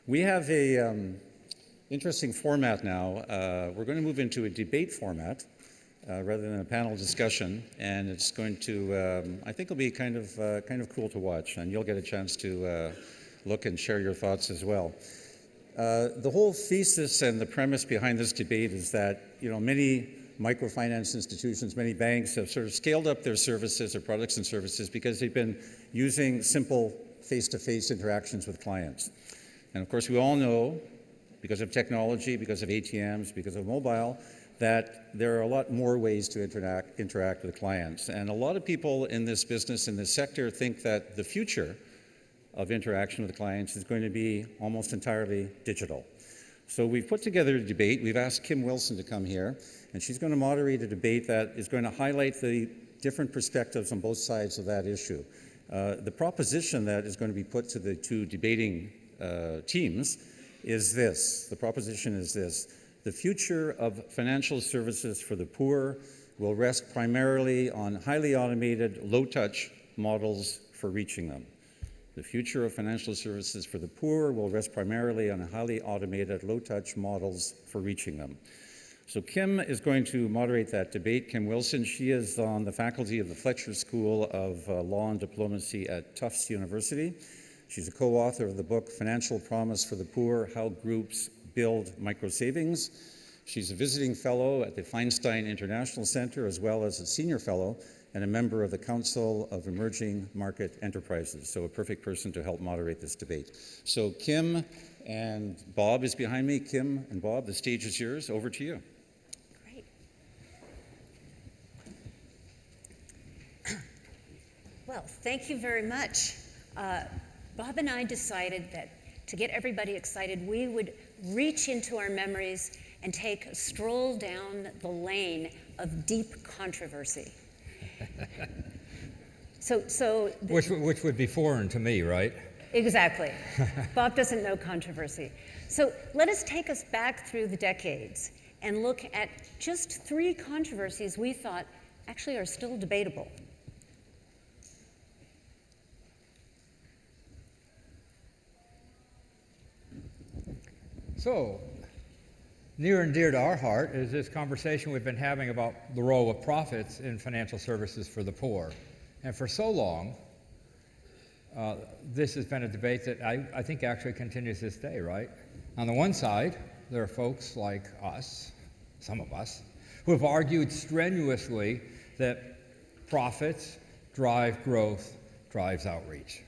We have a interesting format now. We're going to move into a debate format rather than a panel discussion, and it's going to, I think it'll be kind of cool to watch, and you'll get a chance to look and share your thoughts as well. The whole thesis and the premise behind this debate is that, many microfinance institutions, many banks have sort of scaled up their services or products and services because they've been using simple face-to-face interactions with clients. And of course, we all know, because of technology, because of ATMs, because of mobile, that there are a lot more ways to interact with clients. And a lot of people in this business, in this sector, think that the future of interaction with clients is going to be almost entirely digital. So we've put together a debate. We've asked Kim Wilson to come here, and she's going to moderate a debate that is going to highlight the different perspectives on both sides of that issue. The proposition that is going to be put to the two debating teams is this. The proposition is this. The future of financial services for the poor will rest primarily on highly automated, low-touch models for reaching them. The future of financial services for the poor will rest primarily on highly automated, low-touch models for reaching them. So Kim is going to moderate that debate. Kim Wilson, she is on the faculty of the Fletcher School of Law and Diplomacy at Tufts University. She's a co-author of the book Financial Promise for the Poor, How Groups Build Microsavings. She's a visiting fellow at the Feinstein International Center, as well as a senior fellow and a member of the Council of Emerging Market Enterprises, so a perfect person to help moderate this debate. So Kim and Bob is behind me. Kim and Bob, the stage is yours. Over to you. Great. Well, thank you very much. Bob and I decided that to get everybody excited, we would reach into our memories and take a stroll down the lane of deep controversy. Which would be foreign to me, right? Exactly. Bob doesn't know controversy. So let us take us back through the decades and look at just 3 controversies we thought actually are still debatable. So, near and dear to our heart is this conversation we've been having about the role of profits in financial services for the poor. And for so long, this has been a debate that I think actually continues this day, right? On the one side, there are folks like us, some of us, who have argued strenuously that profits drive growth, drives outreach.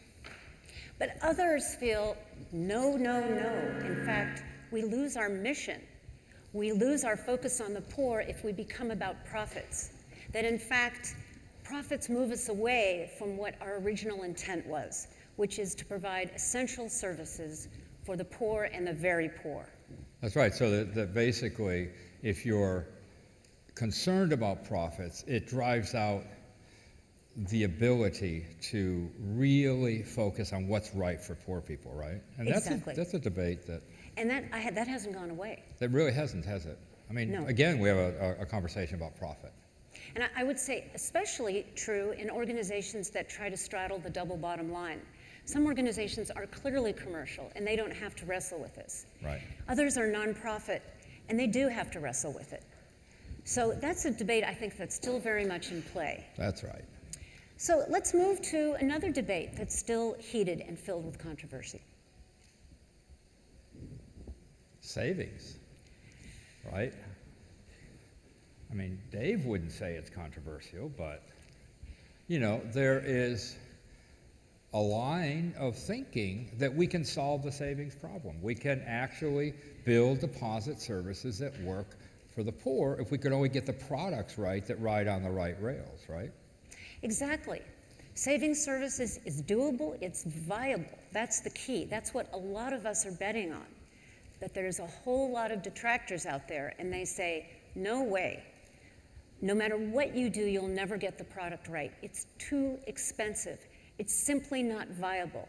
But others feel, no, no, no. In fact, we lose our mission. We lose our focus on the poor if we become about profits. That in fact, profits move us away from what our original intent was, which is to provide essential services for the poor and the very poor. That's right. So that basically, if you're concerned about profits, it drives out the ability to really focus on what's right for poor people, right? And exactly. That's a debate that... And that hasn't gone away. It really hasn't, has it? I mean, no. Again, we have a conversation about profit. And I would say especially true in organizations that try to straddle the double bottom line. Some organizations are clearly commercial, and they don't have to wrestle with this. Right. Others are nonprofit, and they do have to wrestle with it. So that's a debate I think that's still very much in play. That's right. So let's move to another debate that's still heated and filled with controversy. Savings, right? I mean, Dave wouldn't say it's controversial, but, there is a line of thinking that we can solve the savings problem. We can actually build deposit services that work for the poor if we could only get the products right that ride on the right rails, right? Exactly. Savings services is doable, it's viable. That's the key. That's what a lot of us are betting on. That there's a whole lot of detractors out there, and they say, no way. No matter what you do, you'll never get the product right. It's too expensive. It's simply not viable.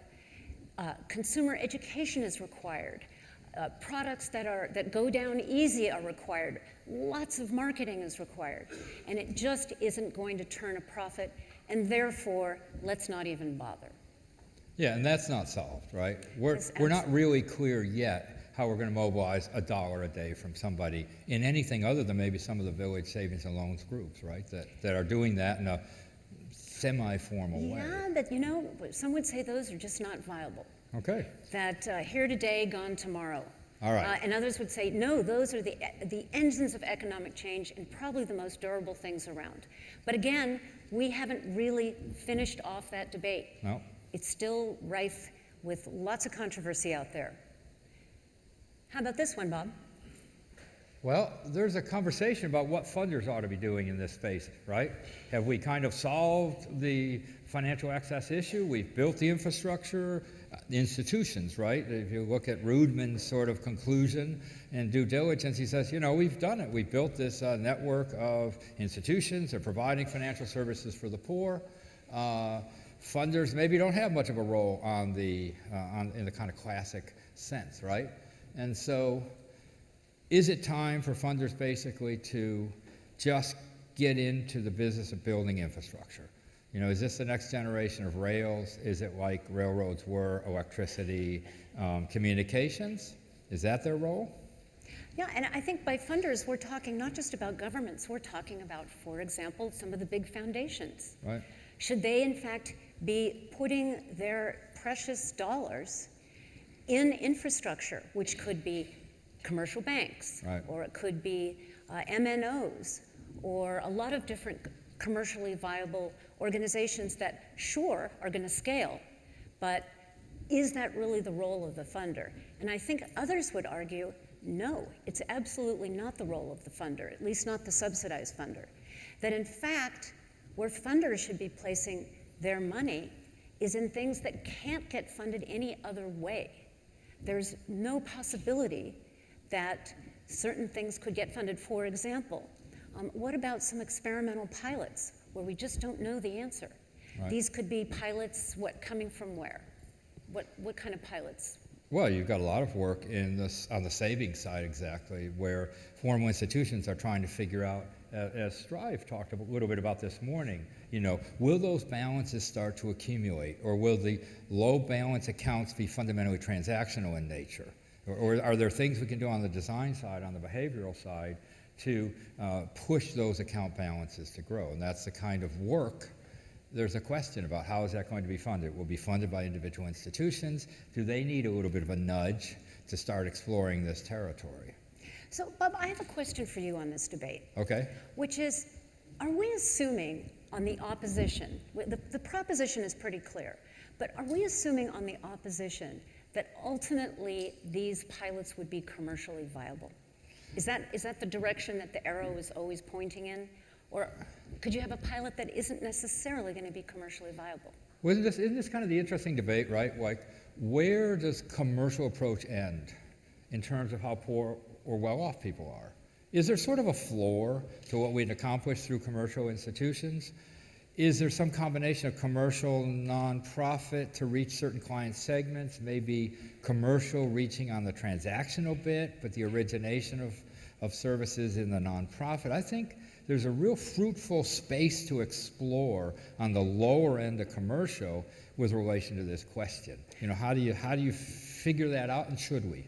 Consumer education is required. Products that go down easy are required. Lots of marketing is required. And it just isn't going to turn a profit, and therefore, let's not even bother. Yeah, and that's not solved, right? We're not really clear yet how we're going to mobilize $1 a day from somebody in anything other than maybe some of the village savings and loans groups, right? That are doing that in a semi-formal way. Yeah, but you know, some would say those are just not viable. Okay. That here today, gone tomorrow. All right. And others would say, no, those are the engines of economic change and probably the most durable things around. But again, we haven't really finished off that debate. No. It's still rife with lots of controversy out there. How about this one, Bob? Well, there's a conversation about what funders ought to be doing in this space, right? Have we kind of solved the financial access issue? We've built the infrastructure, the institutions, right? If you look at Rudman's sort of conclusion and due diligence, he says, you know, we've done it. We've built this network of institutions. They're providing financial services for the poor. Funders maybe don't have much of a role in the kind of classic sense, right? And so is it time for funders basically to just get into the business of building infrastructure? You know, is this the next generation of rails? Is it like railroads were, electricity, communications? Is that their role? Yeah, and I think by funders, we're talking not just about governments, we're talking about, for example, some of the big foundations. Right. Should they, in fact, be putting their precious dollars in infrastructure, which could be commercial banks, right, or it could be MNOs, or a lot of different commercially viable organizations that, sure, are going to scale, but is that really the role of the funder? And I think others would argue, no, it's absolutely not the role of the funder, at least not the subsidized funder. That in fact, where funders should be placing their money is in things that can't get funded any other way. There's no possibility that certain things could get funded. For example, what about some experimental pilots where we just don't know the answer? Right. These could be pilots, what, coming from where? What kind of pilots? Well, you've got a lot of work in this, on the savings side exactly, where formal institutions are trying to figure out, as Strive talked a little bit about this morning, you know, will those balances start to accumulate, or will the low balance accounts be fundamentally transactional in nature? Or are there things we can do on the design side, on the behavioral side, to push those account balances to grow? And that's the kind of work. There's a question about how is that going to be funded. Will it be funded by individual institutions? Do they need a little bit of a nudge to start exploring this territory? So, Bob, I have a question for you on this debate. Okay. Which is, are we assuming on the opposition, the proposition is pretty clear, but are we assuming on the opposition that ultimately these pilots would be commercially viable? Is that the direction that the arrow is always pointing in? Or could you have a pilot that isn't necessarily going to be commercially viable? Well, isn't this kind of the interesting debate, right? Like, where does commercial approach end in terms of how poor or well-off people are? Is there sort of a floor to what we'd accomplish through commercial institutions? Is there some combination of commercial, nonprofit to reach certain client segments, maybe commercial reaching on the transactional bit, but the origination of services in the nonprofit? I think there's a real fruitful space to explore on the lower end of commercial with relation to this question. You know, how do you figure that out, and should we?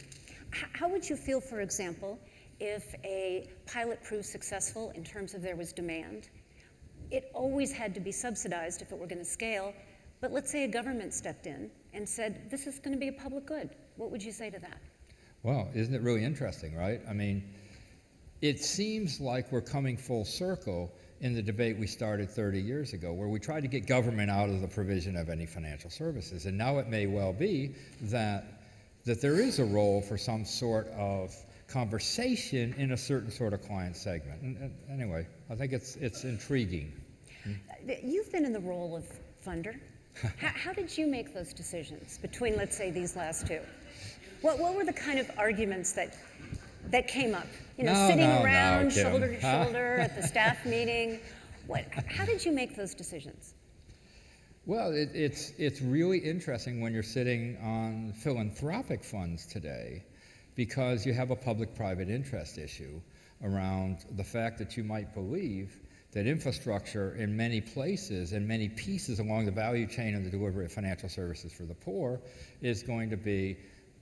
How would you feel, for example, if a pilot proved successful in terms of there was demand? It always had to be subsidized if it were going to scale, but let's say a government stepped in and said, this is going to be a public good. What would you say to that? Well, isn't it really interesting, right? I mean, it seems like we're coming full circle in the debate we started 30 years ago, where we tried to get government out of the provision of any financial services. And now it may well be that there is a role for some sort of conversation in a certain sort of client segment. And anyway, I think it's intriguing. You've been in the role of funder. How did you make those decisions between, let's say, these last two? What were the kind of arguments that came up? You know, sitting around shoulder to shoulder at the staff meeting. How did you make those decisions? Well, it's really interesting when you're sitting on philanthropic funds today, because you have a public-private interest issue around the fact that you might believe that infrastructure in many places and many pieces along the value chain of the delivery of financial services for the poor is going to be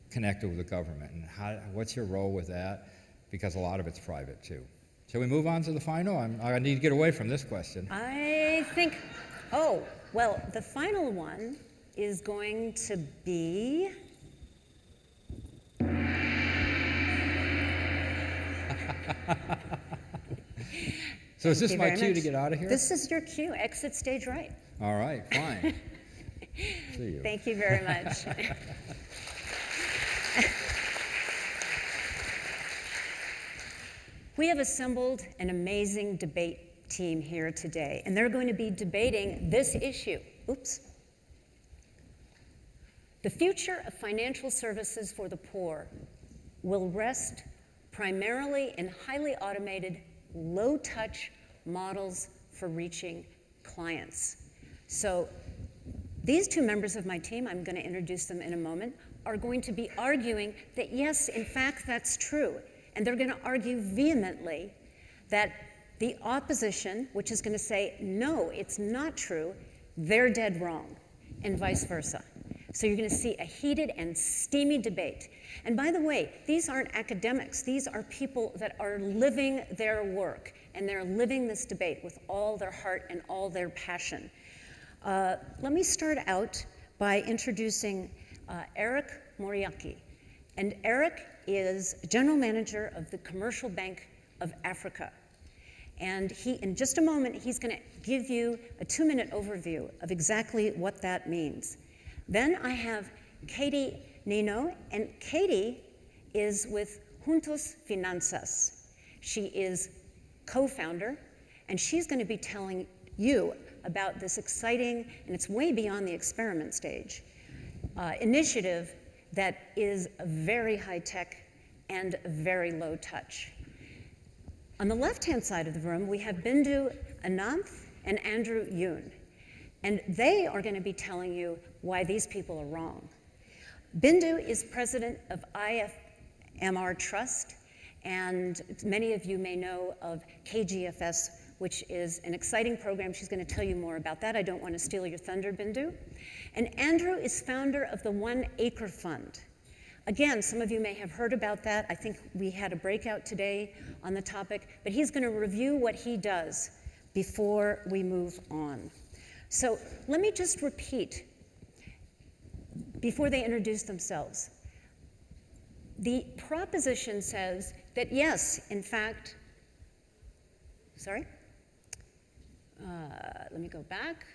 connected with the government. And what's your role with that? Because a lot of it's private too. Shall we move on to the final? I need to get away from this question. I think, oh, well, the final one is going to be... So is this my cue to get out of here? This is your cue. Exit stage right. All right, fine. See you. Thank you very much. We have assembled an amazing debate team here today, and they're going to be debating this issue. Oops. The future of financial services for the poor will rest primarily in highly automated, low-touch models for reaching clients. So these two members of my team, I'm going to introduce them in a moment, are going to be arguing that yes, in fact, that's true. And they're going to argue vehemently that the opposition, which is going to say, no, it's not true, they're dead wrong, and vice versa. So you're going to see a heated and steamy debate. And by the way, these aren't academics. These are people that are living their work, and they're living this debate with all their heart and all their passion. Let me start out by introducing Eric Muriuki. And Eric is General Manager of the Commercial Bank of Africa. And in just a moment, he's going to give you a 2-minute overview of exactly what that means. Then I have Katie Nienow, and Katie is with Juntos Finanzas. She is co-founder, and she's going to be telling you about this exciting, and it's way beyond the experiment stage, initiative that is very high-tech and very low-touch. On the left-hand side of the room, we have Bindu, Ananth, and Youn. And they are going to be telling you why these people are wrong. Bindu is president of IFMR Trust, and many of you may know of KGFS, which is an exciting program. She's going to tell you more about that. I don't want to steal your thunder, Bindu. And Andrew is founder of the One Acre Fund. Again, some of you may have heard about that. I think we had a breakout today on the topic, but he's going to review what he does before we move on. So let me just repeat, before they introduce themselves. The proposition says that yes, in fact, sorry, let me go back.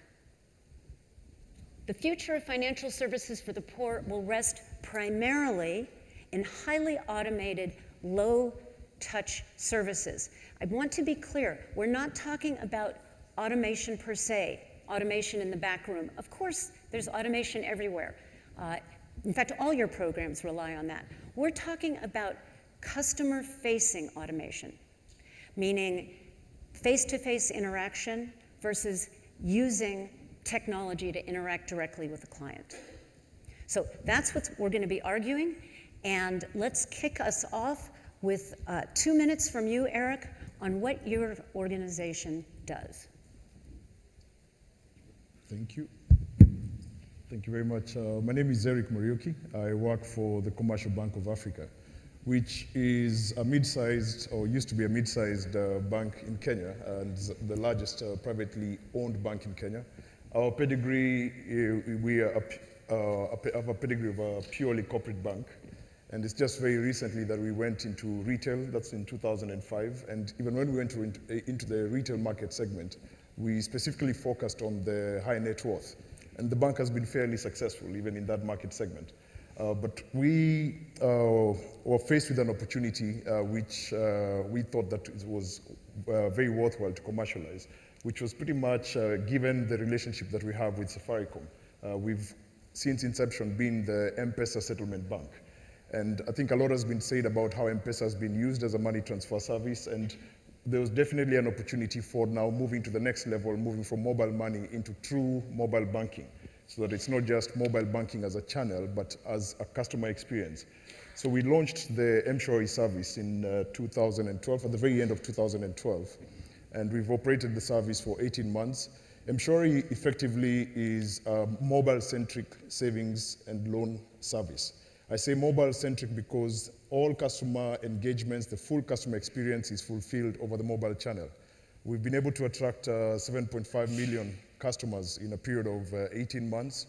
The future of financial services for the poor will rest primarily in highly automated, low-touch services. I want to be clear, we're not talking about automation per se, automation in the back room. Of course, there's automation everywhere. In fact, all your programs rely on that. We're talking about customer-facing automation, meaning face-to-face interaction versus using technology to interact directly with the client. So that's what we're going to be arguing, and let's kick us off with 2 minutes from you, Eric, on what your organization does. Thank you. Thank you very much. My name is Eric Muriuki. I work for the Commercial Bank of Africa, which is a mid-sized, or used to be a mid-sized bank in Kenya, and the largest privately owned bank in Kenya. Our pedigree, we have a pedigree of a purely corporate bank, and it's just very recently that we went into retail. That's in 2005, and even when we went into the retail market segment, we specifically focused on the high net worth, and the bank has been fairly successful even in that market segment. But we were faced with an opportunity which we thought that it was very worthwhile to commercialize, which was pretty much given the relationship that we have with Safaricom. We've, since inception, been the M-Pesa settlement bank. And I think a lot has been said about how M-Pesa has been used as a money transfer service, and there was definitely an opportunity for now moving to the next level, moving from mobile money into true mobile banking, so that it's not just mobile banking as a channel, but as a customer experience. So we launched the M-Shori service in 2012, at the very end of 2012. and we've operated the service for 18 months. Mshwari effectively is a mobile-centric savings and loan service. I say mobile-centric because all customer engagements, the full customer experience is fulfilled over the mobile channel. We've been able to attract 7.5 million customers in a period of 18 months.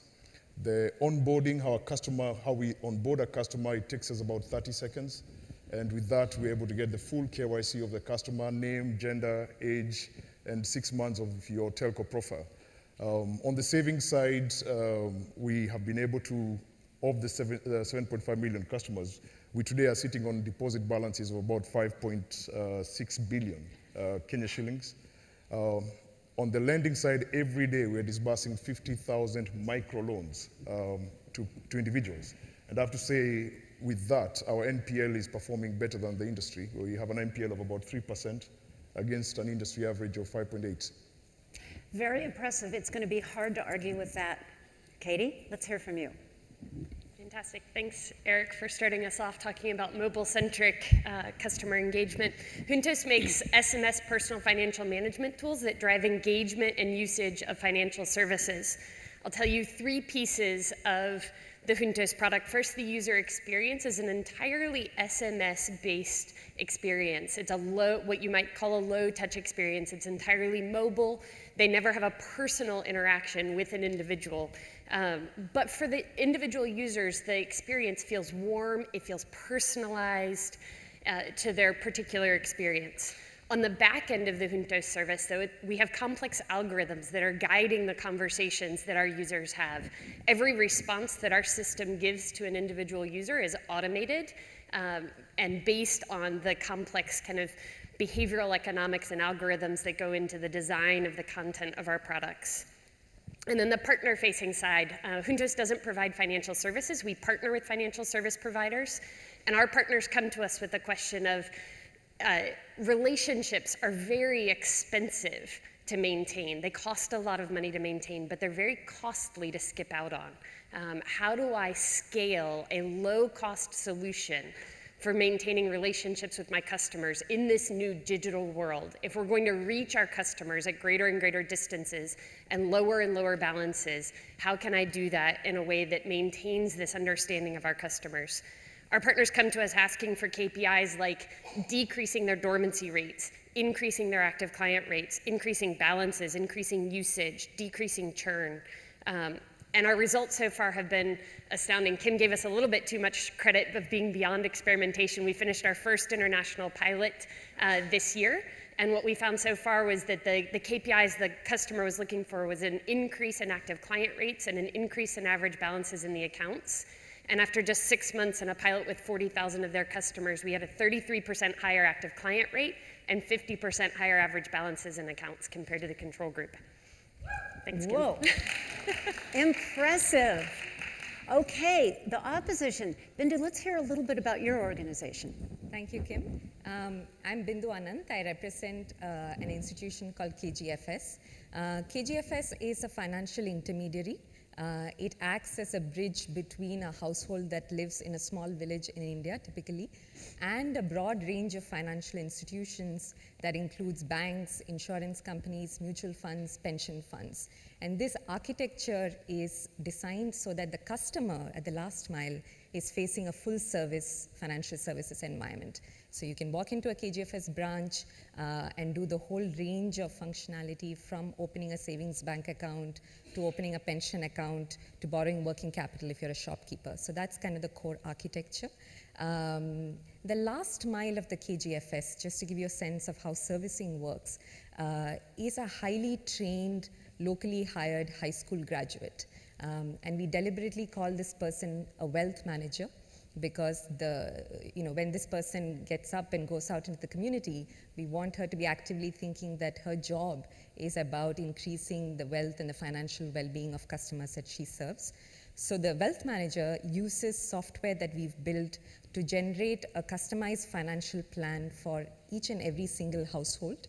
The onboarding, how we onboard a customer, it takes us about 30 seconds. And with that, we're able to get the full KYC of the customer, name, gender, age, and 6 months of your telco profile. On the savings side, we have been able to, of the 7.5 million customers, we today are sitting on deposit balances of about 5.6 billion Kenya shillings. On the lending side, every day we're disbursing 50,000 microloans to individuals. And I have to say, with that, our NPL is performing better than the industry. We have an NPL of about 3% against an industry average of 5.8. Very impressive. It's going to be hard to argue with that. Katie, let's hear from you. Fantastic. Thanks, Eric, for starting us off talking about mobile-centric customer engagement. Juntos makes SMS personal financial management tools that drive engagement and usage of financial services. I'll tell you 3 pieces of the Juntos product. First, the user experience is an entirely SMS-based experience. It's what you might call a low-touch experience. It's entirely mobile. They never have a personal interaction with an individual. But for the individual users, the experience feels warm, it feels personalized to their particular experience. On the back end of the Juntos service, though, we have complex algorithms that are guiding the conversations that our users have. Every response that our system gives to an individual user is automated and based on the complex kind of behavioral economics and algorithms that go into the design of the content of our products. And then the partner-facing side, Juntos doesn't provide financial services. We partner with financial service providers, and our partners come to us with the question of relationships are very expensive to maintain. They cost a lot of money to maintain, but they're very costly to skip out on. How do I scale a low-cost solution for maintaining relationships with my customers in this new digital world? If we're going to reach our customers at greater and greater distances and lower balances, how can I do that in a way that maintains this understanding of our customers? Our partners come to us asking for KPIs like decreasing their dormancy rates, increasing their active client rates, increasing balances, increasing usage, decreasing churn. And our results so far have been astounding. Kim gave us a little bit too much credit of being beyond experimentation. We finished our first international pilot this year. And what we found so far was that the KPIs the customer was looking for was an increase in active client rates and an increase in average balances in the accounts. And after just 6 months in a pilot with 40,000 of their customers, we had a 33% higher active client rate and 50% higher average balances in accounts compared to the control group. Thanks, Kim. Whoa. Impressive. Okay, the opposition. Bindu, let's hear a little bit about your organization. Thank you, Kim. I'm Bindu Ananth. I represent an institution called KGFS. KGFS is a financial intermediary. It acts as a bridge between a household that lives in a small village in India, typically, and a broad range of financial institutions that includes banks, insurance companies, mutual funds, pension funds. And this architecture is designed so that the customer at the last mile is facing a full service financial services environment. So you can walk into a KGFS branch and do the whole range of functionality from opening a savings bank account to opening a pension account to borrowing working capital if you're a shopkeeper. So that's kind of the core architecture. The last mile of the KGFS, just to give you a sense of how servicing works, is a highly trained, locally hired high school graduate. And we deliberately call this person a wealth manager because when this person gets up and goes out into the community, we want her to be actively thinking that her job is about increasing the wealth and the financial well-being of customers that she serves. So the wealth manager uses software that we've built to generate a customized financial plan for each and every single household.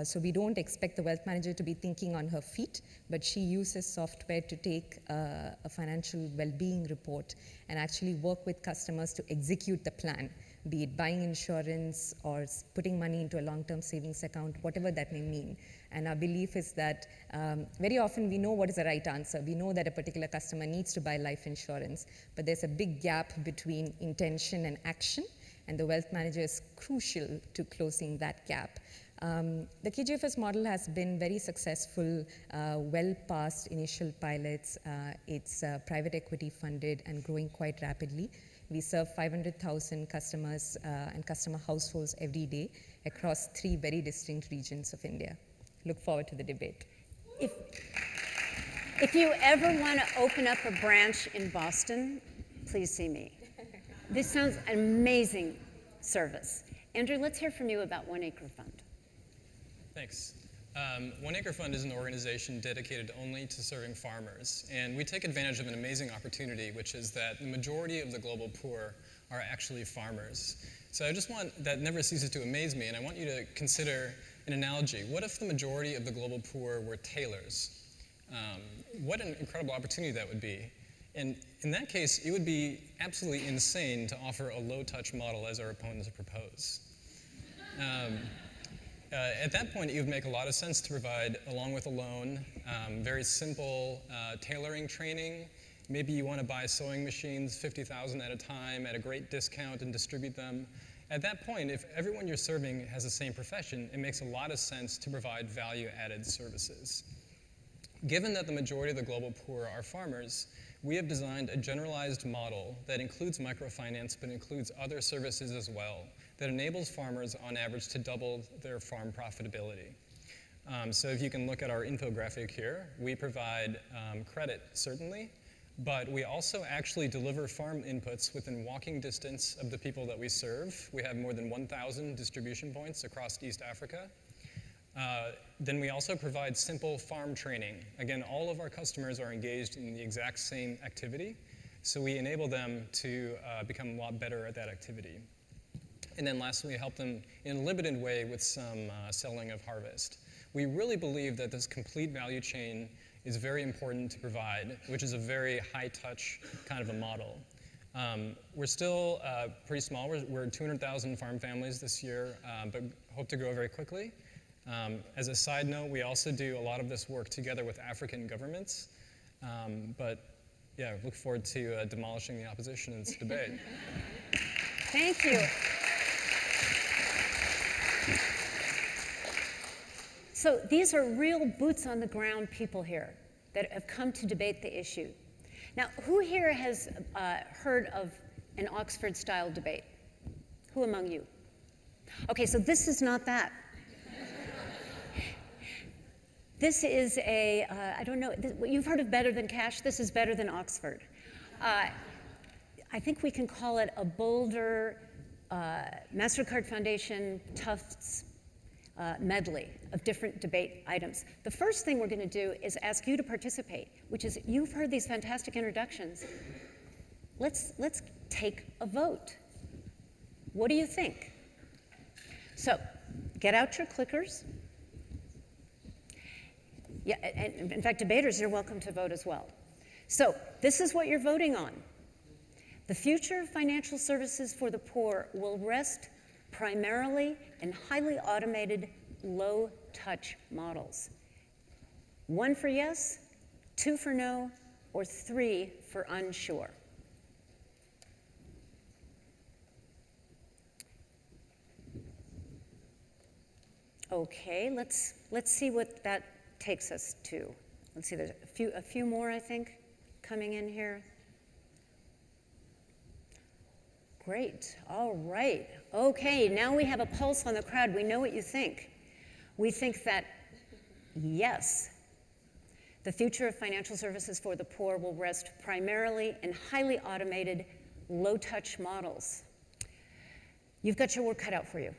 So we don't expect the wealth manager to be thinking on her feet, but she uses software to take a financial well-being report and actually work with customers to execute the plan, be it buying insurance or putting money into a long-term savings account, whatever that may mean. And our belief is that very often we know what is the right answer. We know that a particular customer needs to buy life insurance, but there's a big gap between intention and action, and the wealth manager is crucial to closing that gap. The KGFS model has been very successful, well past initial pilots. It's private equity funded and growing quite rapidly. We serve 500,000 customers and customer households every day across 3 very distinct regions of India. Look forward to the debate. If you ever want to open up a branch in Boston, please see me. This sounds an amazing service. Andrew, let's hear from you about One Acre Fund. Thanks. One Acre Fund is an organization dedicated only to serving farmers, and we take advantage of an amazing opportunity, which is that the majority of the global poor are actually farmers. So I just want, that never ceases to amaze me, and I want you to consider an analogy. What if the majority of the global poor were tailors? What an incredible opportunity that would be. And in that case, it would be absolutely insane to offer a low-touch model as our opponents propose. At that point, it would make a lot of sense to provide, along with a loan, very simple tailoring training. Maybe you want to buy sewing machines, 50,000 at a time, at a great discount and distribute them. At that point, if everyone you're serving has the same profession, it makes a lot of sense to provide value-added services. Given that the majority of the global poor are farmers, we have designed a generalized model that includes microfinance but includes other services as well, that enables farmers on average to double their farm profitability. So if you can look at our infographic here, we provide credit, certainly, but we also actually deliver farm inputs within walking distance of the people that we serve. We have more than 1,000 distribution points across East Africa. Then we also provide simple farm training. Again, all of our customers are engaged in the exact same activity, so we enable them to become a lot better at that activity. And then lastly, we help them in a limited way with some selling of harvest. We really believe that this complete value chain is very important to provide, which is a very high-touch kind of a model. We're still pretty small. We're 200,000 farm families this year, but hope to grow very quickly. As a side note, we also do a lot of this work together with African governments. But yeah, look forward to demolishing the opposition in this debate. Thank you. So these are real boots on the ground people here that have come to debate the issue. Now, who here has heard of an Oxford-style debate? Who among you? Okay, so this is not that. This is a, I don't know, you've heard of Better Than Cash? This is better than Oxford. I think we can call it a bolder MasterCard Foundation, Tufts medley of different debate items. The first thing we're going to do is ask you to participate, which is, you've heard these fantastic introductions. Let's take a vote. What do you think? So, get out your clickers. Yeah, and in fact, debaters, you're welcome to vote as well. So, this is what you're voting on. The future of financial services for the poor will rest primarily in highly automated, low-touch models. 1 for yes, 2 for no, or 3 for unsure. Okay, let's see what that takes us to. Let's see, there's a few more, I think, coming in here. Great, all right. Okay, now we have a pulse on the crowd. We know what you think. We think that, yes, the future of financial services for the poor will rest primarily in highly automated, low-touch models. You've got your work cut out for you.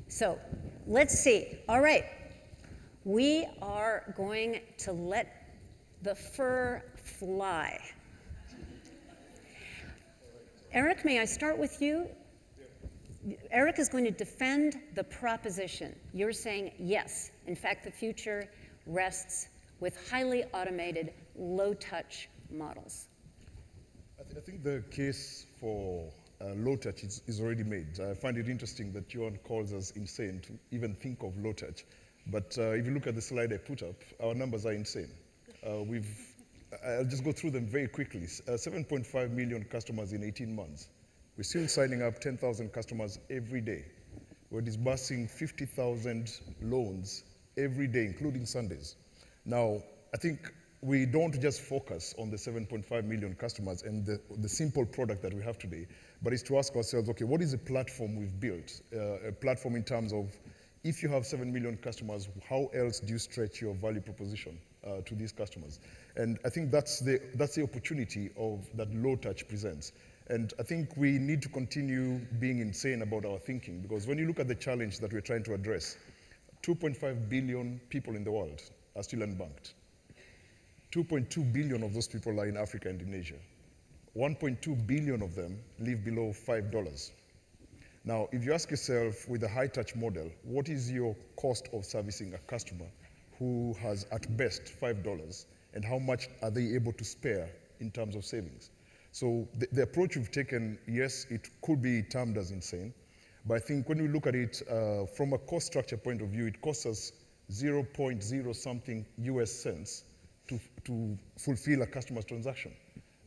So, let's see. All right, we are going to let the fur fly. Eric, may I start with you? Eric is going to defend the proposition. You're saying yes. In fact, the future rests with highly automated, low-touch models. I think the case for low touch is already made. I find it interesting that Youn calls us insane to even think of low touch. But if you look at the slide I put up, our numbers are insane. I'll just go through them very quickly. 7.5 million customers in 18 months. We're still signing up 10,000 customers every day. We're disbursing 50,000 loans every day, including Sundays. Now, I think we don't just focus on the 7.5 million customers and the simple product that we have today, but it's to ask ourselves, okay, what is the platform we've built? A platform in terms of, if you have 7 million customers, how else do you stretch your value proposition to these customers? And I think that's the opportunity that low touch presents. And I think we need to continue being insane about our thinking, because when you look at the challenge that we're trying to address, 2.5 billion people in the world are still unbanked. 2.2 billion of those people are in Africa and in Asia. 1.2 billion of them live below $5. Now, if you ask yourself, with a high-touch model, what is your cost of servicing a customer who has at best $5, and how much are they able to spare in terms of savings? So the approach we've taken, yes, it could be termed as insane, but I think when we look at it from a cost structure point of view, it costs us 0.0 something US cents to fulfill a customer's transaction.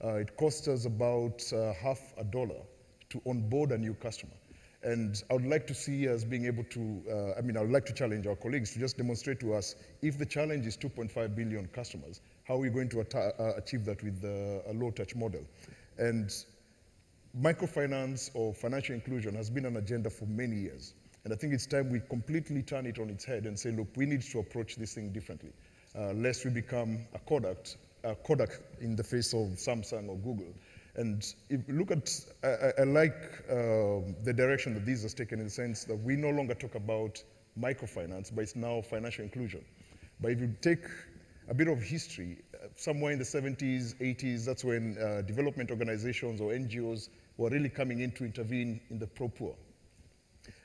It costs us about $0.50 to onboard a new customer. And I would like to see us being able to, I would like to challenge our colleagues to just demonstrate to us, if the challenge is 2.5 billion customers, how are we going to achieve that with a low-touch model? And microfinance or financial inclusion has been an agenda for many years. And I think it's time we completely turn it on its head and say, look, we need to approach this thing differently, lest we become a Kodak in the face of Samsung or Google. And if you look at, I like the direction that this has taken, in the sense that we no longer talk about microfinance, but it's now financial inclusion. But if you take a bit of history, somewhere in the 70s, 80s, that's when development organizations or NGOs were really coming in to intervene in the pro-poor.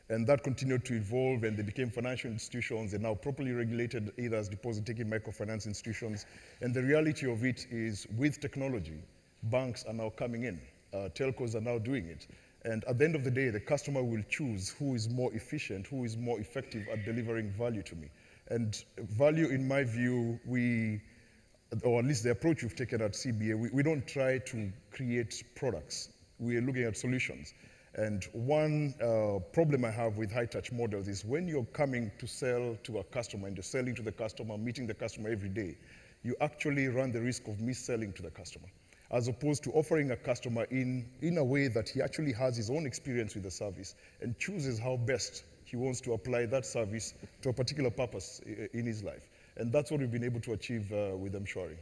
And that continued to evolve, and they became financial institutions. They're now properly regulated either as deposit-taking microfinance institutions. And the reality of it is, with technology, banks are now coming in. Telcos are now doing it. And at the end of the day, the customer will choose who is more efficient, who is more effective at delivering value to me. And value, in my view, or at least the approach we've taken at CBA, we don't try to create products. We are looking at solutions. And one problem I have with high-touch models is, when you're coming to sell to a customer and you're selling to the customer, meeting the customer every day, you actually run the risk of mis-selling to the customer, as opposed to offering a customer in a way that he actually has his own experience with the service and chooses how best he wants to apply that service to a particular purpose in his life. And that's what we've been able to achieve with M-Shwari.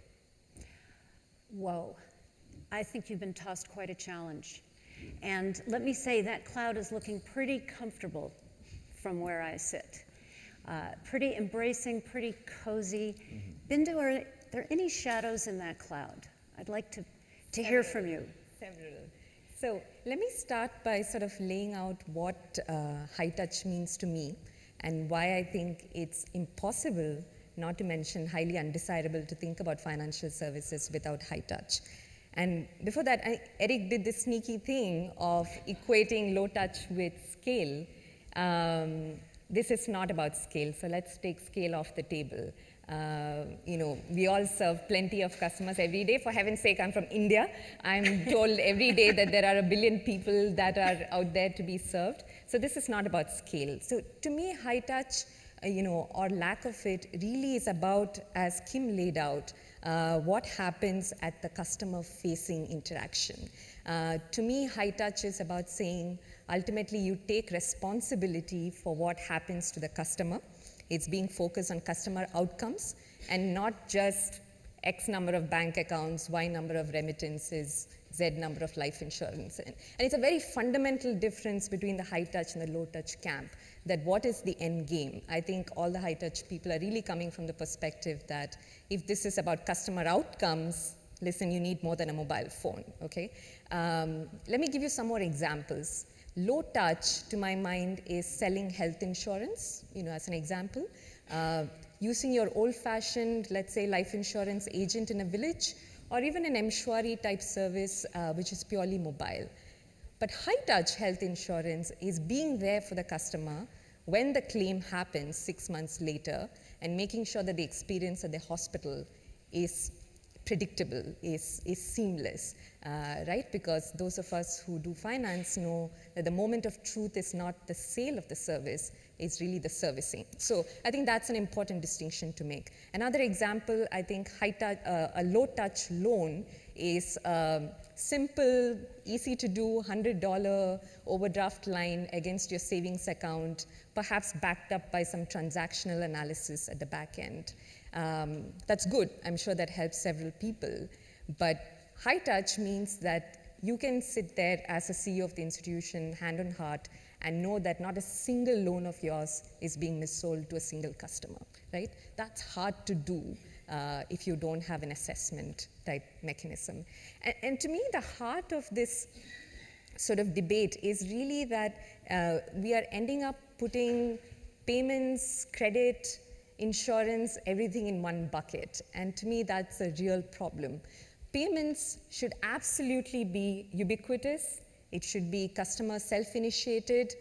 Whoa, I think you've been tossed quite a challenge. And let me say, that cloud is looking pretty comfortable from where I sit. Pretty embracing, pretty cozy. Bindu, are there any shadows in that cloud? I'd like to hear from you. Several. So let me start by sort of laying out what high touch means to me, and why I think it's impossible, not to mention highly undesirable, to think about financial services without high touch. And before that, Eric did this sneaky thing of equating low touch with scale. This is not about scale, so let's take scale off the table. We all serve plenty of customers every day. For heaven's sake, I'm from India. I'm told every day that there are 1 billion people that are out there to be served. So this is not about scale. So to me, high touch, or lack of it, really is about, as Kim laid out, what happens at the customer-facing interaction. To me, high touch is about saying, ultimately, you take responsibility for what happens to the customer. It's being focused on customer outcomes, and not just X number of bank accounts, Y number of remittances, Z number of life insurance. And it's a very fundamental difference between the high touch and the low touch camp, that what is the end game? I think all the high touch people are really coming from the perspective that if this is about customer outcomes, listen, you need more than a mobile phone, okay? Let me give you some more examples. Low touch, to my mind, is selling health insurance, as an example. Using your old-fashioned, let's say, life insurance agent in a village, or even an M-Shwari type service, which is purely mobile. But high-touch health insurance is being there for the customer when the claim happens 6 months later and making sure that the experience at the hospital is predictable, is seamless, right? Because those of us who do finance know that the moment of truth is not the sale of the service, it's really the servicing. So I think that's an important distinction to make. Another example, I think a low-touch loan is simple, easy to do, $100 overdraft line against your savings account, perhaps backed up by some transactional analysis at the back end. That's good. I'm sure that helps several people. But high touch means that you can sit there as a CEO of the institution, hand on heart, and know that not a single loan of yours is being missold to a single customer, right? That's hard to do if you don't have an assessment type mechanism. And to me, the heart of this sort of debate is really that we are ending up putting payments, credit, insurance, everything in one bucket. And to me, that's a real problem. Payments should absolutely be ubiquitous. It should be customer self-initiated.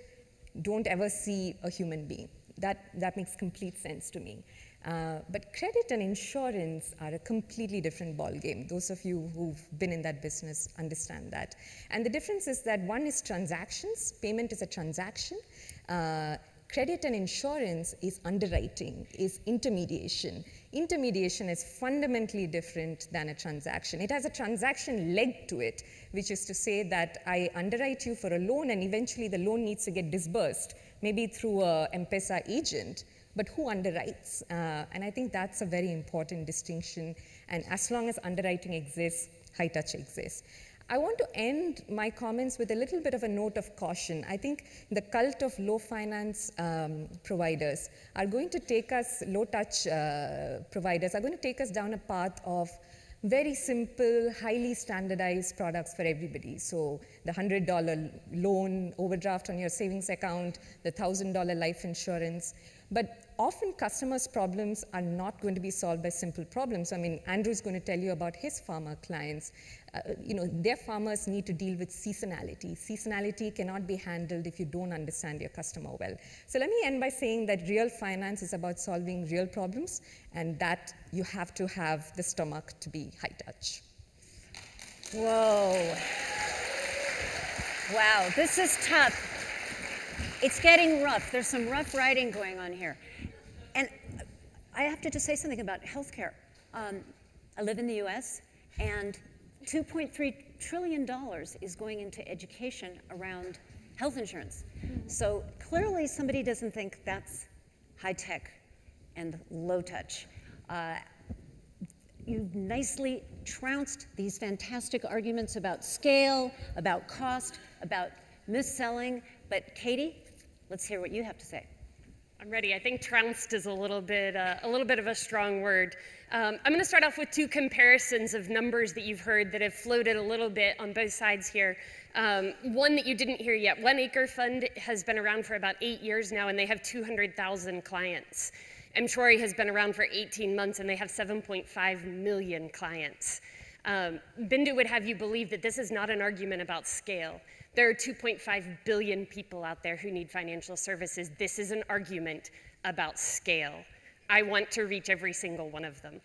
Don't ever see a human being. That makes complete sense to me. But credit and insurance are a completely different ballgame. Those of you who've been in that business understand that. And the difference is that one is transactions. Payment is a transaction. Credit and insurance is underwriting, is intermediation. Intermediation is fundamentally different than a transaction. It has a transaction leg to it, which is to say that I underwrite you for a loan and eventually the loan needs to get disbursed, maybe through a M-Pesa agent, but who underwrites? And I think that's a very important distinction. And as long as underwriting exists, high touch exists. I want to end my comments with a little bit of a note of caution. I think the cult of low finance providers are going to take us, low touch providers are going to take us down a path of very simple, highly standardized products for everybody. So the $100 loan overdraft on your savings account, the $1,000 life insurance. But often customers' problems are not going to be solved by simple problems. I mean, Andrew's going to tell you about his farmer clients. Their farmers need to deal with seasonality. Seasonality cannot be handled if you don't understand your customer well. So let me end by saying that real finance is about solving real problems, and that you have to have the stomach to be high touch. Whoa. Wow, this is tough. It's getting rough. There's some rough riding going on here. And I have to just say something about healthcare. I live in the US, and $2.3 trillion is going into education around health insurance. So clearly somebody doesn't think that's high tech and low touch. You've nicely trounced these fantastic arguments about scale, about cost, about mis-selling. But Katie, let's hear what you have to say. I'm ready. I think trounced is a little bit of a strong word. I'm going to start off with two comparisons of numbers that you've heard that have floated a little bit on both sides here. One that you didn't hear yet. One Acre Fund has been around for about 8 years now, and they have 200,000 clients. Mshwari has been around for 18 months, and they have 7.5 million clients. Bindu would have you believe that this is not an argument about scale. There are 2.5 billion people out there who need financial services. This is an argument about scale. I want to reach every single one of them.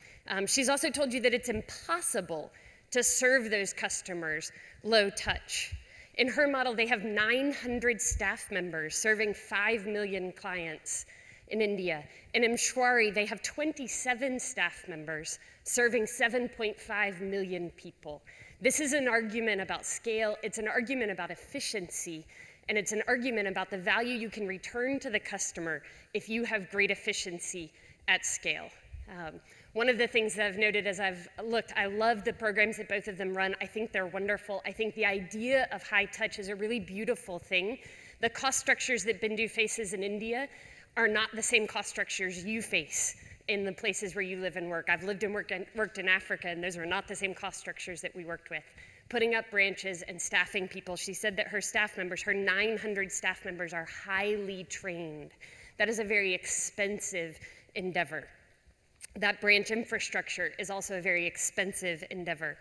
She's also told you that it's impossible to serve those customers low touch. In her model, they have 900 staff members serving 5 million clients in India. In Mshwari, they have 27 staff members serving 7.5 million people. This is an argument about scale, it's an argument about efficiency, and it's an argument about the value you can return to the customer if you have great efficiency at scale. One of the things that I've noted as I've looked, I love the programs that both of them run. I think they're wonderful. I think the idea of high touch is a really beautiful thing. The cost structures that Bindu faces in India are not the same cost structures you face in the places where you live and work. I've lived and worked in Africa, and those are not the same cost structures that we worked with. Putting up branches and staffing people, she said that her staff members, her 900 staff members, are highly trained. That is a very expensive endeavor. That branch infrastructure is also a very expensive endeavor.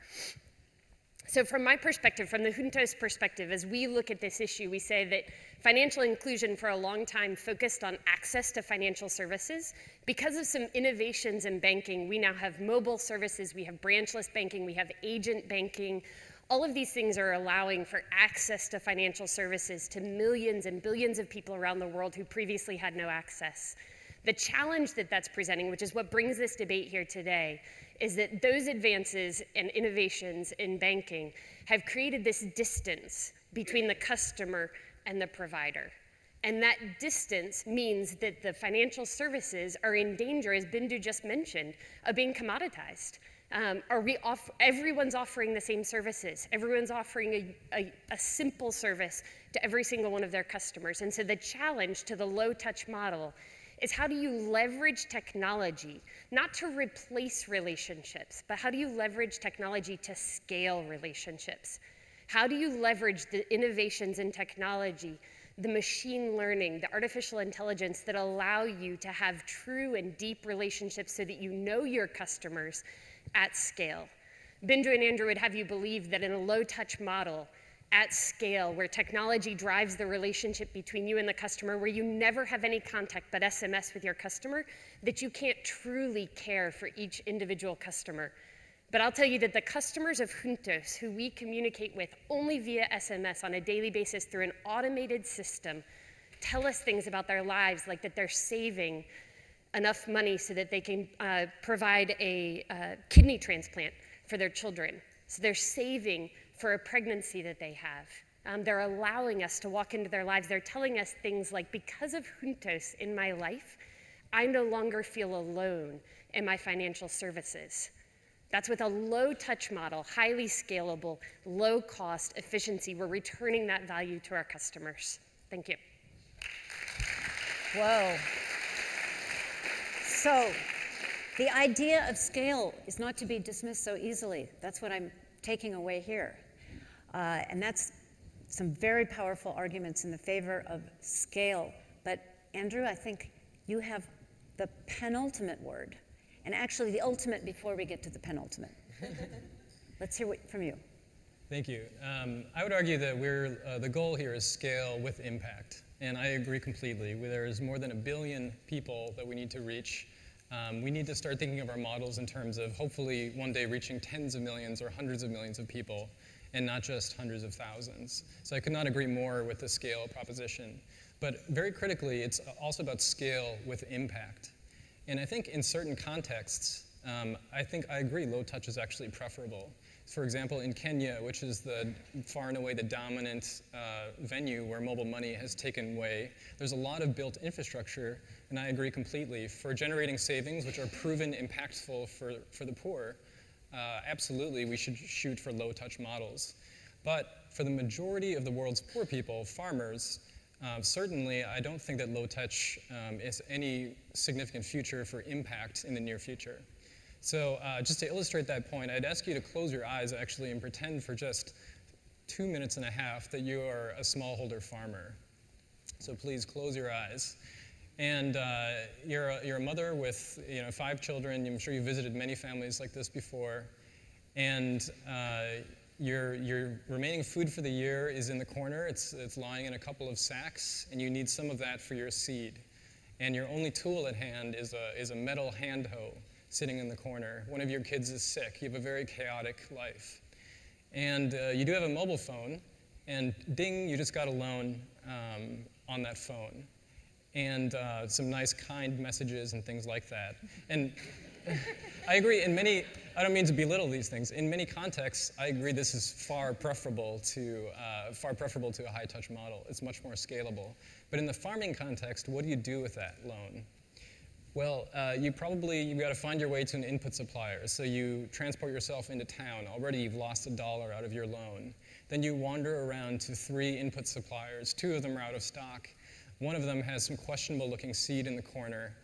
So from my perspective, from the Juntos perspective, as we look at this issue, we say that financial inclusion for a long time focused on access to financial services. Because of some innovations in banking, we now have mobile services, we have branchless banking, we have agent banking. All of these things are allowing for access to financial services to millions and billions of people around the world who previously had no access. The challenge that that's presenting, which is what brings this debate here today, is that those advances and innovations in banking have created this distance between the customer and the provider. And that distance means that the financial services are in danger, as Bindu just mentioned, of being commoditized. Everyone's offering the same services. Everyone's offering a simple service to every single one of their customers. And so the challenge to the low-touch model is how do you leverage technology, not to replace relationships, but how do you leverage technology to scale relationships? How do you leverage the innovations in technology, the machine learning, the artificial intelligence that allow you to have true and deep relationships so that you know your customers at scale? Bindu and Andrew would have you believe that in a low-touch model, at scale, where technology drives the relationship between you and the customer, where you never have any contact but SMS with your customer, that you can't truly care for each individual customer. But I'll tell you that the customers of Juntos, who we communicate with only via SMS on a daily basis through an automated system, tell us things about their lives, like that they're saving enough money so that they can provide a kidney transplant for their children. So they're saving for a pregnancy that they have. They're allowing us to walk into their lives. They're telling us things like, because of Juntos in my life, I no longer feel alone in my financial services. That's with a low-touch model, highly scalable, low-cost efficiency. We're returning that value to our customers. Thank you. Whoa. So the idea of scale is not to be dismissed so easily. That's what I'm taking away here. And that's some very powerful arguments in the favor of scale. But Andrew, I think you have the penultimate word, and actually the ultimate before we get to the penultimate. Let's hear from you. Thank you. I would argue that the goal here is scale with impact, and I agree completely. There's more than 1 billion people that we need to reach. We need to start thinking of our models in terms of hopefully one day reaching tens of millions or hundreds of millions of people, and not just hundreds of thousands. So I could not agree more with the scale proposition. But very critically, it's also about scale with impact. And I think in certain contexts, I agree low touch is actually preferable. For example, in Kenya, which is far and away the dominant venue where mobile money has taken way, there's a lot of built infrastructure, and I agree completely, for generating savings, which are proven impactful for the poor. Absolutely, we should shoot for low-touch models. But for the majority of the world's poor people, farmers, certainly I don't think that low-touch is any significant future for impact in the near future. So just to illustrate that point, I'd ask you to close your eyes actually and pretend for just 2.5 minutes that you are a smallholder farmer. So please close your eyes. And you're a mother with 5 children. I'm sure you've visited many families like this before. And your remaining food for the year is in the corner. It's lying in a couple of sacks, and you need some of that for your seed. And your only tool at hand is a metal hand hoe sitting in the corner. One of your kids is sick. You have a very chaotic life. And you do have a mobile phone, and ding, you just got a loan on that phone. And some nice, kind messages and things like that. And I agree, I don't mean to belittle these things. In many contexts, I agree this is far preferable to a high-touch model. It's much more scalable. But in the farming context, what do you do with that loan? Well, you've got to find your way to an input supplier. So you transport yourself into town. Already you've lost $1 out of your loan. Then you wander around to 3 input suppliers. 2 of them are out of stock. One of them has some questionable-looking seed in the corner.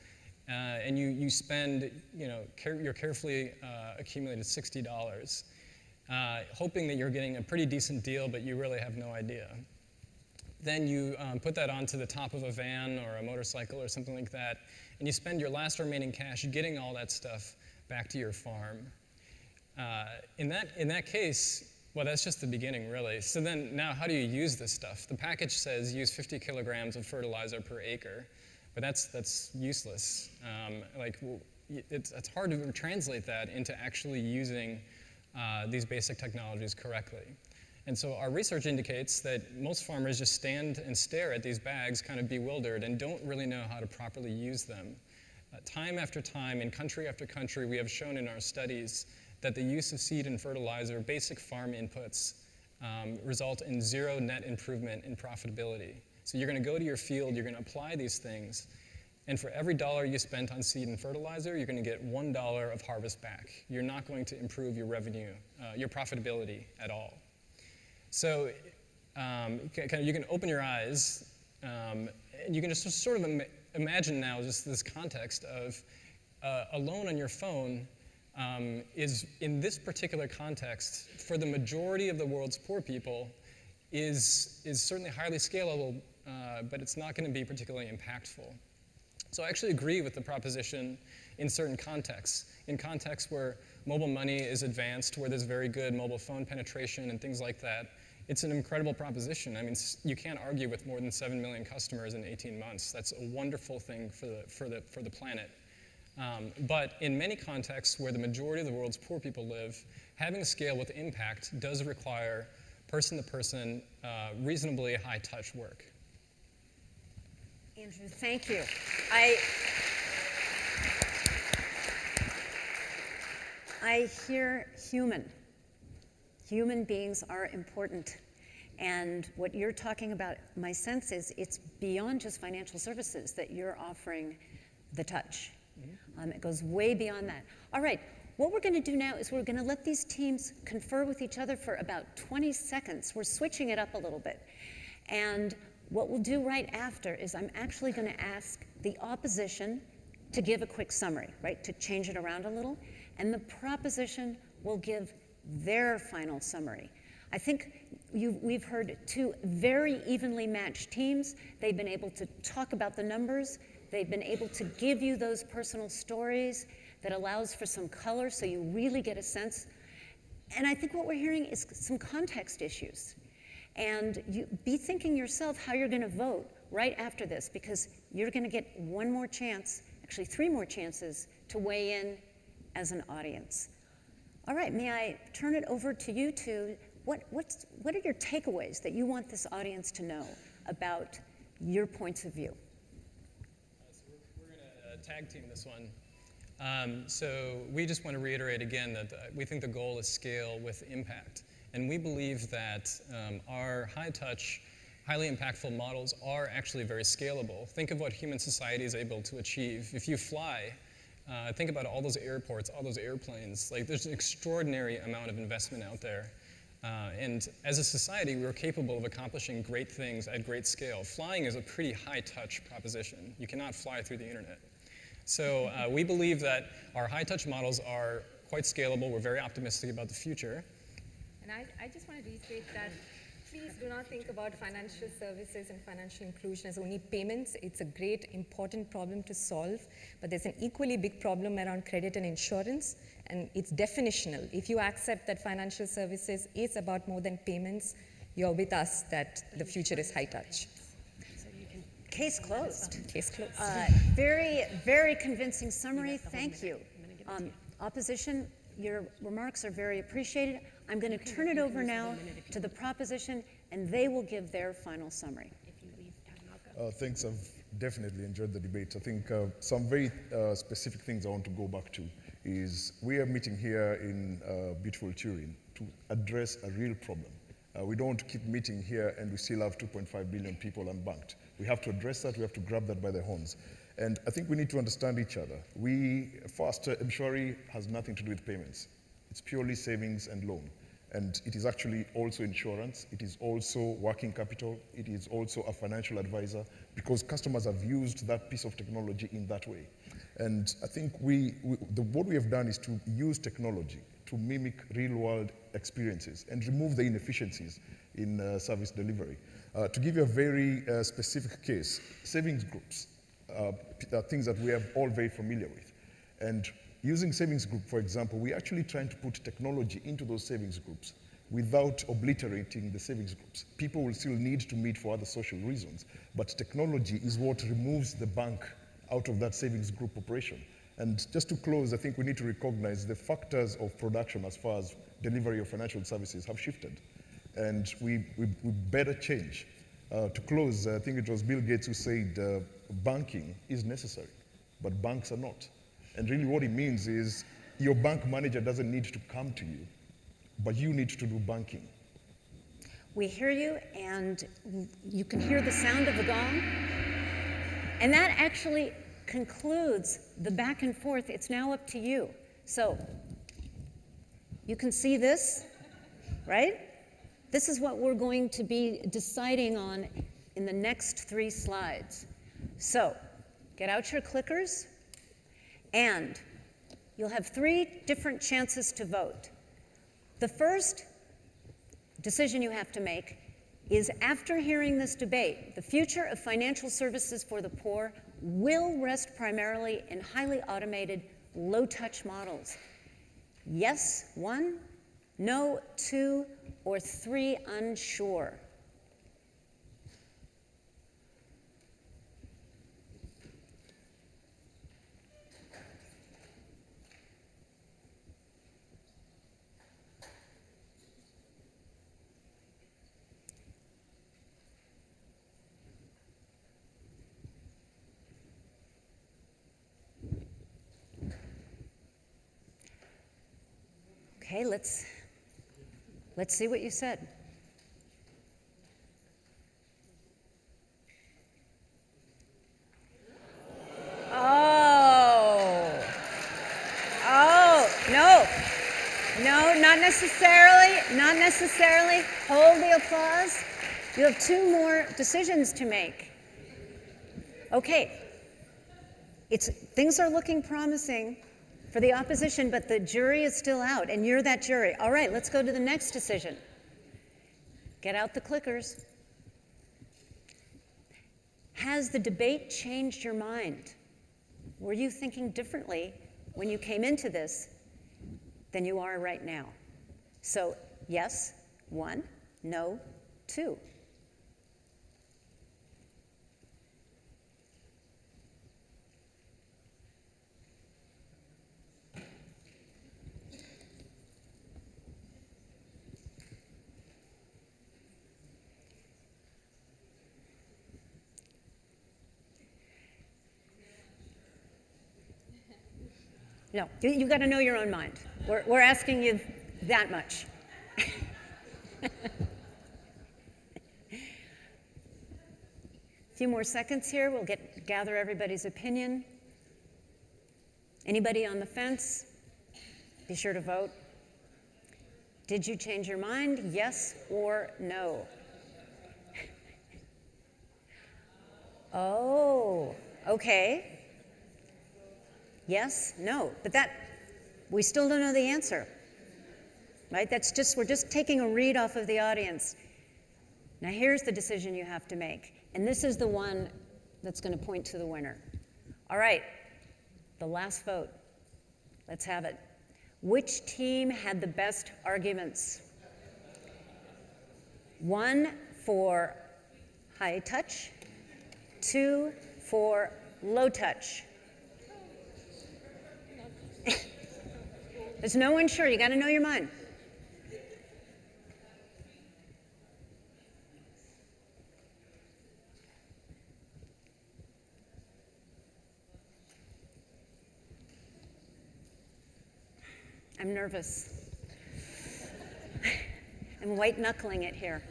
And you spend, your carefully accumulated $60, hoping that you're getting a pretty decent deal, but you really have no idea. Then you put that onto the top of a van or a motorcycle or something like that, and you spend your last remaining cash getting all that stuff back to your farm. In that case, Well, that's just the beginning, really. So then now how do you use this stuff? The package says use 50 kilograms of fertilizer per acre, but that's useless. It's hard to translate that into actually using these basic technologies correctly. And so our research indicates that most farmers just stand and stare at these bags kind of bewildered and don't really know how to properly use them. Time after time, in country after country, we have shown in our studies that the use of seed and fertilizer, basic farm inputs, result in zero net improvement in profitability. So you're going to go to your field, you're going to apply these things, and for every dollar you spent on seed and fertilizer, you're going to get $1 of harvest back. You're not going to improve your revenue, your profitability at all. So you can open your eyes, and you can just sort of imagine now just this context of a loan on your phone is, in this particular context, for the majority of the world's poor people, is certainly highly scalable, but it's not going to be particularly impactful. So I actually agree with the proposition in certain contexts. In contexts where mobile money is advanced, where there's very good mobile phone penetration and things like that, it's an incredible proposition. I mean, you can't argue with more than 7 million customers in 18 months. That's a wonderful thing for the planet. But in many contexts where the majority of the world's poor people live, having a scale with impact does require person-to-person, reasonably high-touch work. Andrew, thank you. I hear human. Human beings are important. And what you're talking about, my sense is it's beyond just financial services that you're offering the touch. It goes way beyond that. All right, what we're going to do now is we're going to let these teams confer with each other for about 20 seconds. We're switching it up a little bit. And what we'll do right after is I'm actually going to ask the opposition to give a quick summary, right, to change it around a little. And the proposition will give their final summary. I think we've heard two very evenly matched teams. They've been able to talk about the numbers. They've been able to give you those personal stories that allows for some color so you really get a sense. And I think what we're hearing is some context issues. And you be thinking yourself how you're going to vote right after this, because you're going to get one more chance, actually 3 more chances, to weigh in as an audience. All right, may I turn it over to you two? What are your takeaways that you want this audience to know about your points of view? So we're going to tag team this one. So we just want to reiterate again that we think the goal is scale with impact. And we believe that our high-touch, highly impactful models are actually very scalable. Think of what human society is able to achieve. If you fly, think about all those airports, all those airplanes. Like, there's an extraordinary amount of investment out there. And as a society, we're capable of accomplishing great things at great scale. Flying is a pretty high-touch proposition. You cannot fly through the internet. So we believe that our high-touch models are quite scalable. We're very optimistic about the future. And I just want to reiterate that please do not think about financial services and financial inclusion as only payments. It's a great, important problem to solve, but there's an equally big problem around credit and insurance, and it's definitional. If you accept that financial services is about more than payments, you're with us that the future is high touch. Case closed. Case closed. Very, very convincing summary. Thank you. Opposition, your remarks are very appreciated. I'm going to turn it over now to the proposition, and they will give their final summary. Thanks. I've definitely enjoyed the debate. I think some very specific things I want to go back to is we are meeting here in beautiful Turin to address a real problem. We don't want to keep meeting here and we still have 2.5 billion people unbanked. We have to address that. We have to grab that by the horns. And I think we need to understand each other. First, Mshwari has nothing to do with payments. It's purely savings and loan. And it is actually also insurance. It is also working capital. It is also a financial advisor, because customers have used that piece of technology in that way. And I think what we have done is to use technology to mimic real-world experiences and remove the inefficiencies in service delivery. To give you a very specific case, savings groups are things that we are all very familiar with. And using savings group, for example, we're actually trying to put technology into those savings groups without obliterating the savings groups. People will still need to meet for other social reasons, but technology is what removes the bank out of that savings group operation. And just to close, I think we need to recognize the factors of production as far as delivery of financial services have shifted. And we better change. To close, I think it was Bill Gates who said banking is necessary, but banks are not. And really what it means is your bank manager doesn't need to come to you, but you need to do banking. We hear you, and you can hear the sound of the gong. And that actually concludes the back and forth. It's now up to you. So you can see this, right? This is what we're going to be deciding on in the next 3 slides. So get out your clickers, and you'll have 3 different chances to vote. The first decision you have to make is, after hearing this debate, the future of financial services for the poor will rest primarily in highly automated, low-touch models. Yes, 1, no, 2, or 3, unsure. Okay, let's see what you said. No, not necessarily. Hold the applause. You have 2 more decisions to make. Okay, things are looking promising for the opposition, but the jury is still out, and you're that jury. All right, let's go to the next decision. Get out the clickers. Has the debate changed your mind? Were you thinking differently when you came into this than you are right now? So, yes, 1, no, 2. No, you've got to know your own mind. We're asking you that much. A few more seconds here. We'll gather everybody's opinion. Anybody on the fence? Be sure to vote. Did you change your mind? Yes or no? Oh, okay. Yes, no, but we still don't know the answer, right? We're just taking a read off of the audience. Now here's the decision you have to make, and this is the one that's going to point to the winner. All right, the last vote. Let's have it. Which team had the best arguments? 1 for high touch, 2 for low touch. There's no one sure. You got to know your mind. I'm nervous. I'm white-knuckling it here.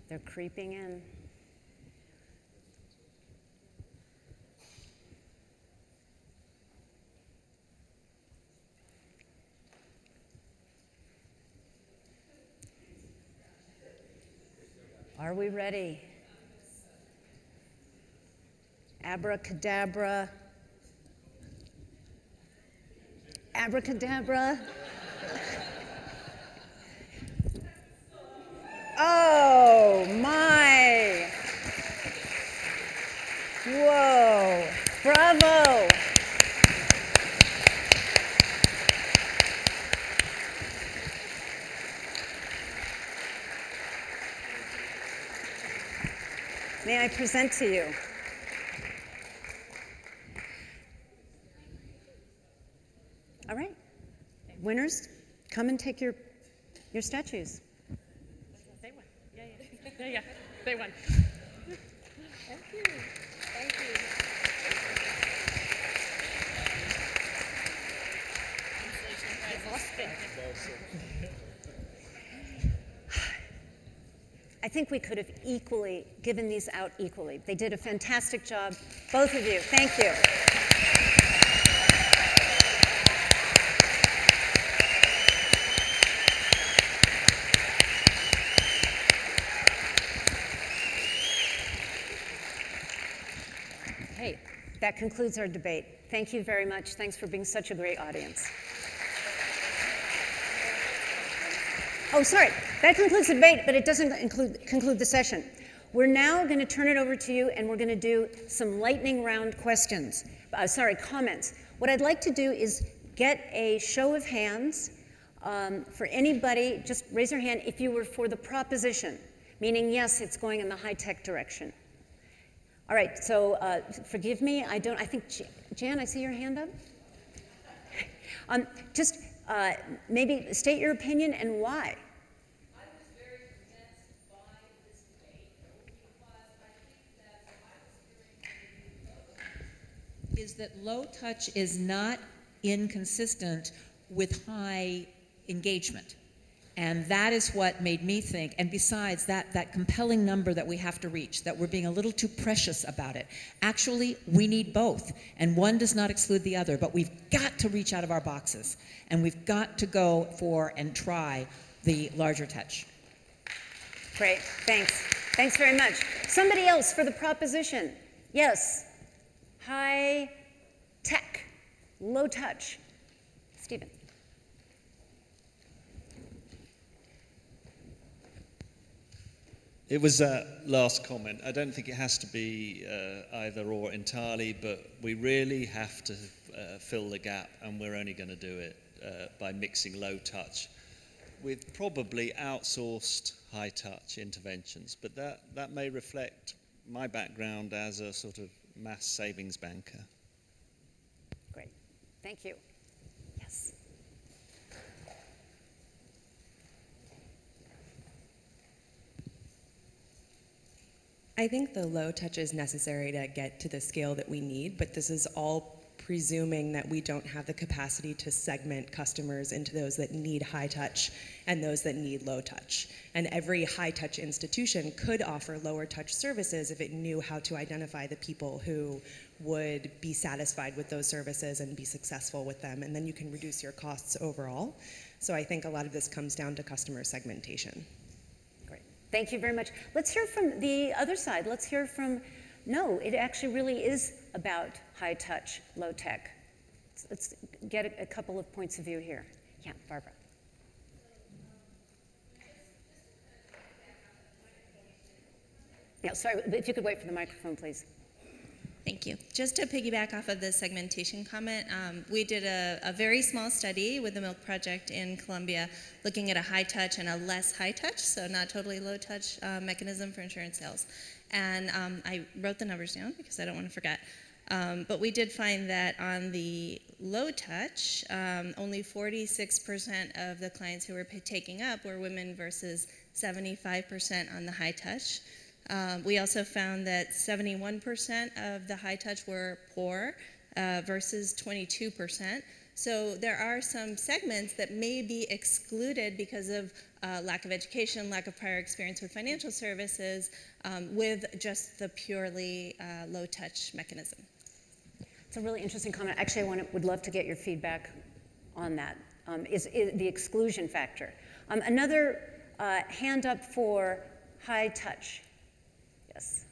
They're creeping in. Are we ready? Abracadabra. Abracadabra. Oh, my. Whoa, bravo. May I present to you? All right, winners, come and take your statues. They won. Yeah. They won. Thank you. Thank you. I think we could have equally given these out equally. They did a fantastic job, both of you. Thank you. Okay, that concludes our debate. Thank you very much. Thanks for being such a great audience. Oh, sorry, that concludes the debate, but it doesn't conclude the session. We're now going to turn it over to you, and we're going to do some lightning round questions. Comments. What I'd like to do is get a show of hands for anybody. Just raise your hand if you were for the proposition, meaning yes, it's going in the high-tech direction. All right, so forgive me, I think, Jan, I see your hand up. Just maybe state your opinion and why. I was very convinced by this debate because I think that what I was hearing is that low touch is not inconsistent with high engagement. And that is what made me think, and besides that compelling number that we have to reach, that we're being a little too precious about it. Actually, we need both, and one does not exclude the other, but we've got to reach out of our boxes, and we've got to go for and try the larger touch. Great, thanks. Thanks very much. Somebody else for the proposition. Yes, high tech, low touch. Stephen. It was that last comment. I don't think it has to be either or entirely, but we really have to fill the gap, and we're only going to do it by mixing low touch with probably outsourced high touch interventions. But that may reflect my background as a sort of mass savings banker. Great. Thank you. Yes. I think the low touch is necessary to get to the scale that we need, but this is all presuming that we don't have the capacity to segment customers into those that need high touch and those that need low touch. And every high touch institution could offer lower touch services if it knew how to identify the people who would be satisfied with those services and be successful with them, and then you can reduce your costs overall. So I think a lot of this comes down to customer segmentation. Thank you very much. Let's hear from the other side. Let's hear from, no, it actually really is about high touch, low tech. Let's get a couple of points of view here. Yeah, Barbara. Yeah, sorry, if you could wait for the microphone, please. Thank you. Just to piggyback off of the segmentation comment, we did a very small study with the Milk Project in Colombia looking at a high touch and a less high touch, so not totally low touch mechanism for insurance sales. And I wrote the numbers down because I don't want to forget. But we did find that on the low touch, only 46% of the clients who were taking up were women versus 75% on the high touch. We also found that 71% of the high touch were poor versus 22%. So there are some segments that may be excluded because of lack of education, lack of prior experience with financial services, with just the purely low touch mechanism. It's a really interesting comment. Actually, would love to get your feedback on that, is the exclusion factor. Another hand up for high touch. Yes.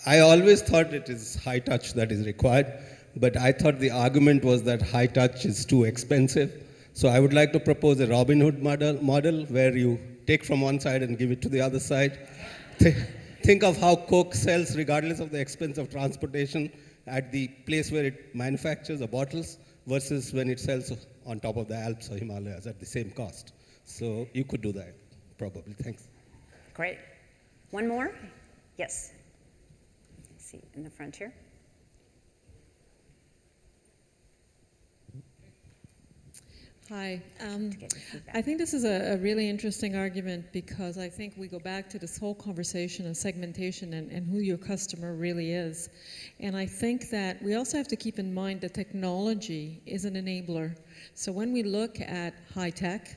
I always thought it is high touch that is required, but I thought the argument was that high touch is too expensive. So I would like to propose a Robin Hood model where you take from one side and give it to the other side. Think of how Coke sells regardless of the expense of transportation at the place where it manufactures the bottles versus when it sells on top of the Alps or Himalayas at the same cost. So you could do that, probably. Thanks. Great. One more? Yes. Let's see, in the front here. Hi. I think this is a really interesting argument because I think we go back to this whole conversation of segmentation and who your customer really is. And I think that we also have to keep in mind that technology is an enabler. So when we look at high tech,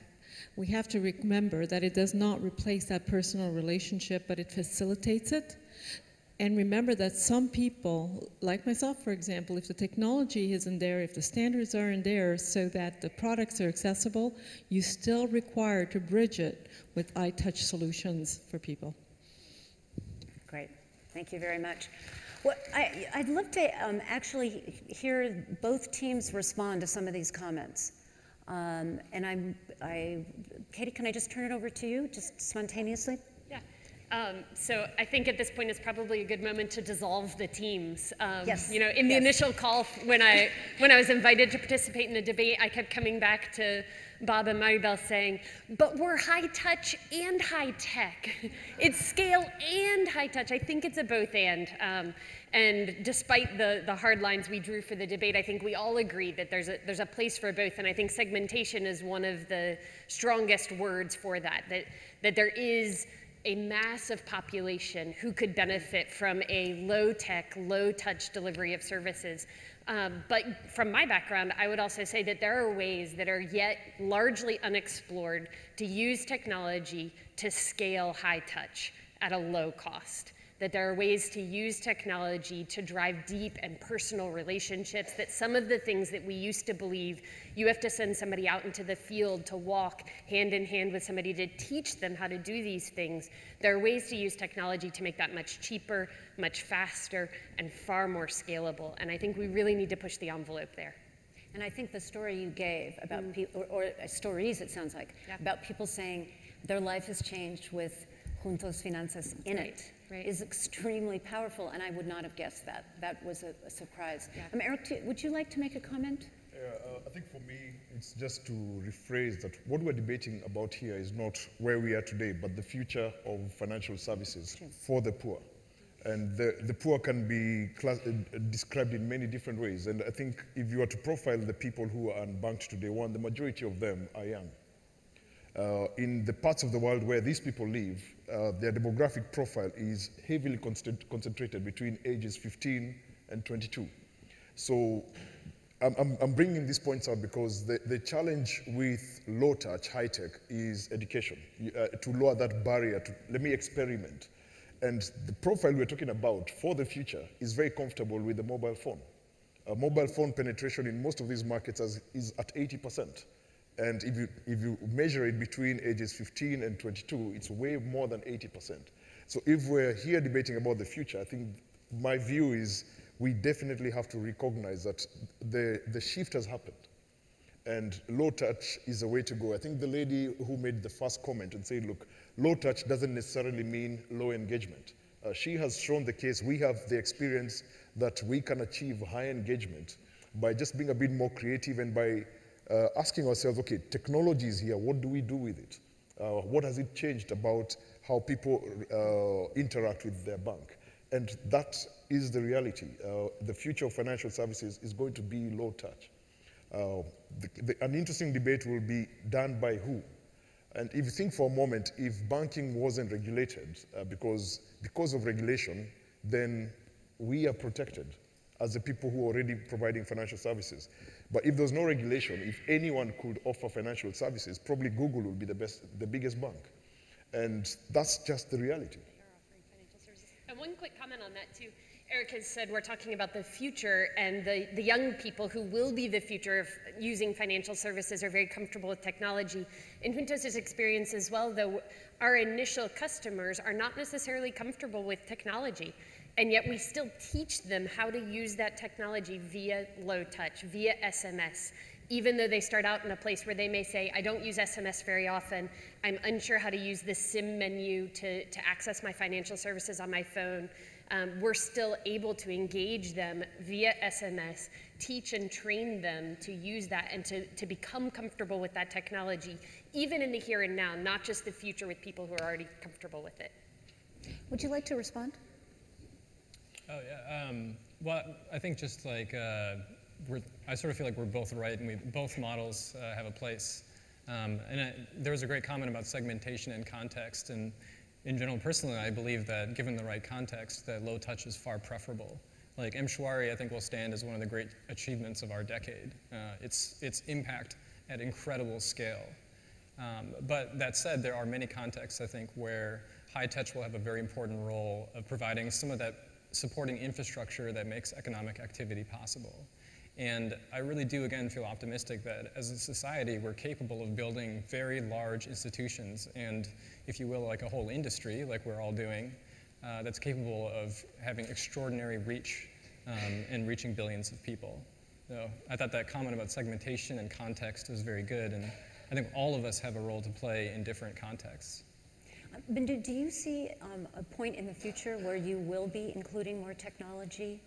we have to remember that it does not replace that personal relationship, but it facilitates it. And remember that some people, like myself, for example, if the technology isn't there, if the standards aren't there so that the products are accessible, you still require to bridge it with iTouch solutions for people. Great. Thank you very much. Well, I'd love to actually hear both teams respond to some of these comments. Katie, can I just turn it over to you, just spontaneously? So I think at this point it's probably a good moment to dissolve the teams. Yes. You know, in the initial call when I was invited to participate in the debate, I kept coming back to Bob and Maribel saying, but we're high touch and high tech. It's scale and high touch. I think it's a both and. And despite the hard lines we drew for the debate, I think we all agree that there's a place for both. And I think segmentation is one of the strongest words for that there is a massive population who could benefit from a low-tech, low-touch delivery of services. But from my background, I would also say that there are ways that are yet largely unexplored to use technology to scale high touch at a low cost. That there are ways to use technology to drive deep and personal relationships, that some of the things that we used to believe you have to send somebody out into the field to walk hand in hand with somebody to teach them how to do these things. There are ways to use technology to make that much cheaper, much faster, and far more scalable. And I think we really need to push the envelope there. And I think the story you gave about people, or stories it sounds like, about people saying their life has changed with Juntos Finanzas in it. Right. Is extremely powerful, and I would not have guessed that. That was a surprise. Yeah. Eric, would you like to make a comment? I think for me, it's just to rephrase that what we're debating about here is not where we are today, but the future of financial services for the poor. And the poor can be described in many different ways. And I think if you were to profile the people who are unbanked today, the majority of them are young. In the parts of the world where these people live, their demographic profile is heavily concentrated between ages 15 and 22. So I'm bringing these points out because the challenge with low touch, high tech is education, to lower that barrier, let me experiment. And the profile we're talking about for the future is very comfortable with the mobile phone. Mobile phone penetration in most of these markets is at 80%. And if you measure it between ages 15 and 22, it's way more than 80%. So if we're here debating about the future, I think my view is we definitely have to recognize that the shift has happened. And low touch is a way to go. I think the lady who made the first comment and said, look, low touch doesn't necessarily mean low engagement. She has shown the case. We have the experience that we can achieve high engagement by just being a bit more creative and by asking ourselves, okay, technology is here, what do we do with it? What has it changed about how people interact with their bank? And that is the reality. The future of financial services is going to be low touch. An interesting debate will be done by who? And if you think for a moment, if banking wasn't regulated, because of regulation, then we are protected as the people who are already providing financial services. But if there's no regulation, if anyone could offer financial services, probably Google would be the biggest bank. And that's just the reality. And one quick comment on that too. Eric has said we're talking about the future, and the young people who will be the future of using financial services are very comfortable with technology. In Juntos' experience as well, though, our initial customers are not necessarily comfortable with technology. And yet we still teach them how to use that technology via low touch, via SMS, even though they start out in a place where they may say, I don't use SMS very often, I'm unsure how to use the SIM menu to access my financial services on my phone. We're still able to engage them via SMS, teach and train them to use that and to become comfortable with that technology, even in the here and now, not just the future with people who are already comfortable with it. Would you like to respond? Oh, yeah. Well, I think just like I sort of feel like we're both right, and both models have a place. There was a great comment about segmentation and context, and in general, personally, I believe that given the right context, that low touch is far preferable. Like Mshwari, I think, will stand as one of the great achievements of our decade. Its impact at incredible scale. But that said, there are many contexts, I think, where high touch will have a very important role of providing some of that supporting infrastructure that makes economic activity possible. And I really do, again, feel optimistic that as a society, we're capable of building very large institutions and, if you will, like a whole industry, like we're all doing, that's capable of having extraordinary reach and reaching billions of people. So I thought that comment about segmentation and context was very good, and I think all of us have a role to play in different contexts. Bindu, do you see a point in the future where you will be including more technology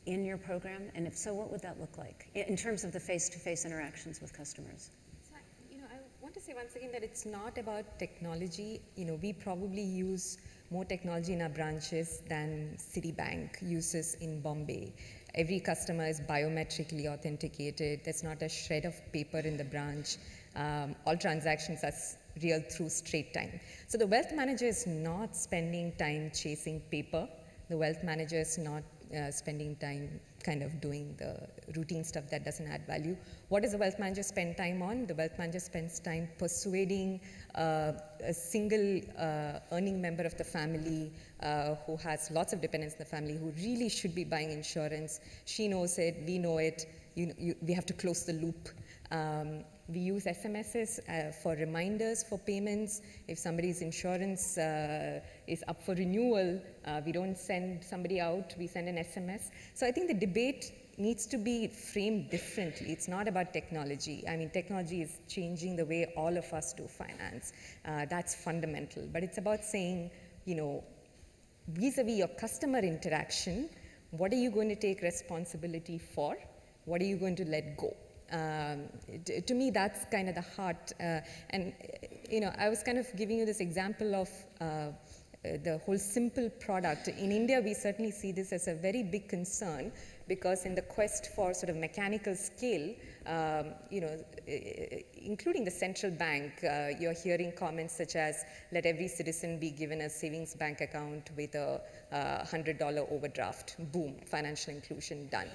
in your program? And if so, what would that look like in terms of the face-to-face interactions with customers? So, I want to say once again that it's not about technology. We probably use more technology in our branches than Citibank uses in Bombay. Every customer is biometrically authenticated. There's not a shred of paper in the branch. All transactions are real through straight time. So the wealth manager is not spending time chasing paper. The wealth manager is not spending time kind of doing the routine stuff that doesn't add value. What does the wealth manager spend time on? The wealth manager spends time persuading a single earning member of the family who has lots of dependents in the family who really should be buying insurance. She knows it, we know it, we have to close the loop. We use SMSs for reminders for payments. If somebody's insurance is up for renewal, we don't send somebody out, we send an SMS. So I think the debate needs to be framed differently. It's not about technology. I mean, technology is changing the way all of us do finance. That's fundamental. But it's about saying, vis-a-vis your customer interaction, what are you going to take responsibility for? What are you going to let go? To me, that's kind of the heart. I was kind of giving you this example of the whole simple product. In India, we certainly see this as a very big concern because in the quest for sort of mechanical scale, including the central bank, you're hearing comments such as, let every citizen be given a savings bank account with a $100 overdraft. Boom, financial inclusion done.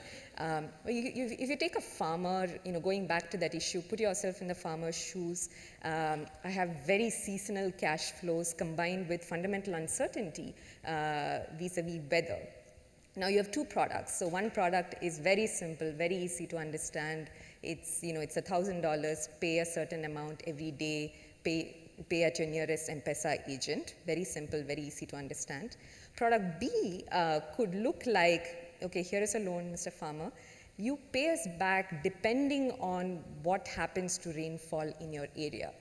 If you take a farmer, going back to that issue, put yourself in the farmer's shoes. I have very seasonal cash flows combined with fundamental uncertainty vis-a-vis weather. Now you have two products. So one product is very simple, very easy to understand. It's $1,000, pay a certain amount every day, pay at your nearest M-Pesa agent. Very simple, very easy to understand. Product B could look like, okay, here is a loan, Mr. Farmer. You pay us back depending on what happens to rainfall in your area,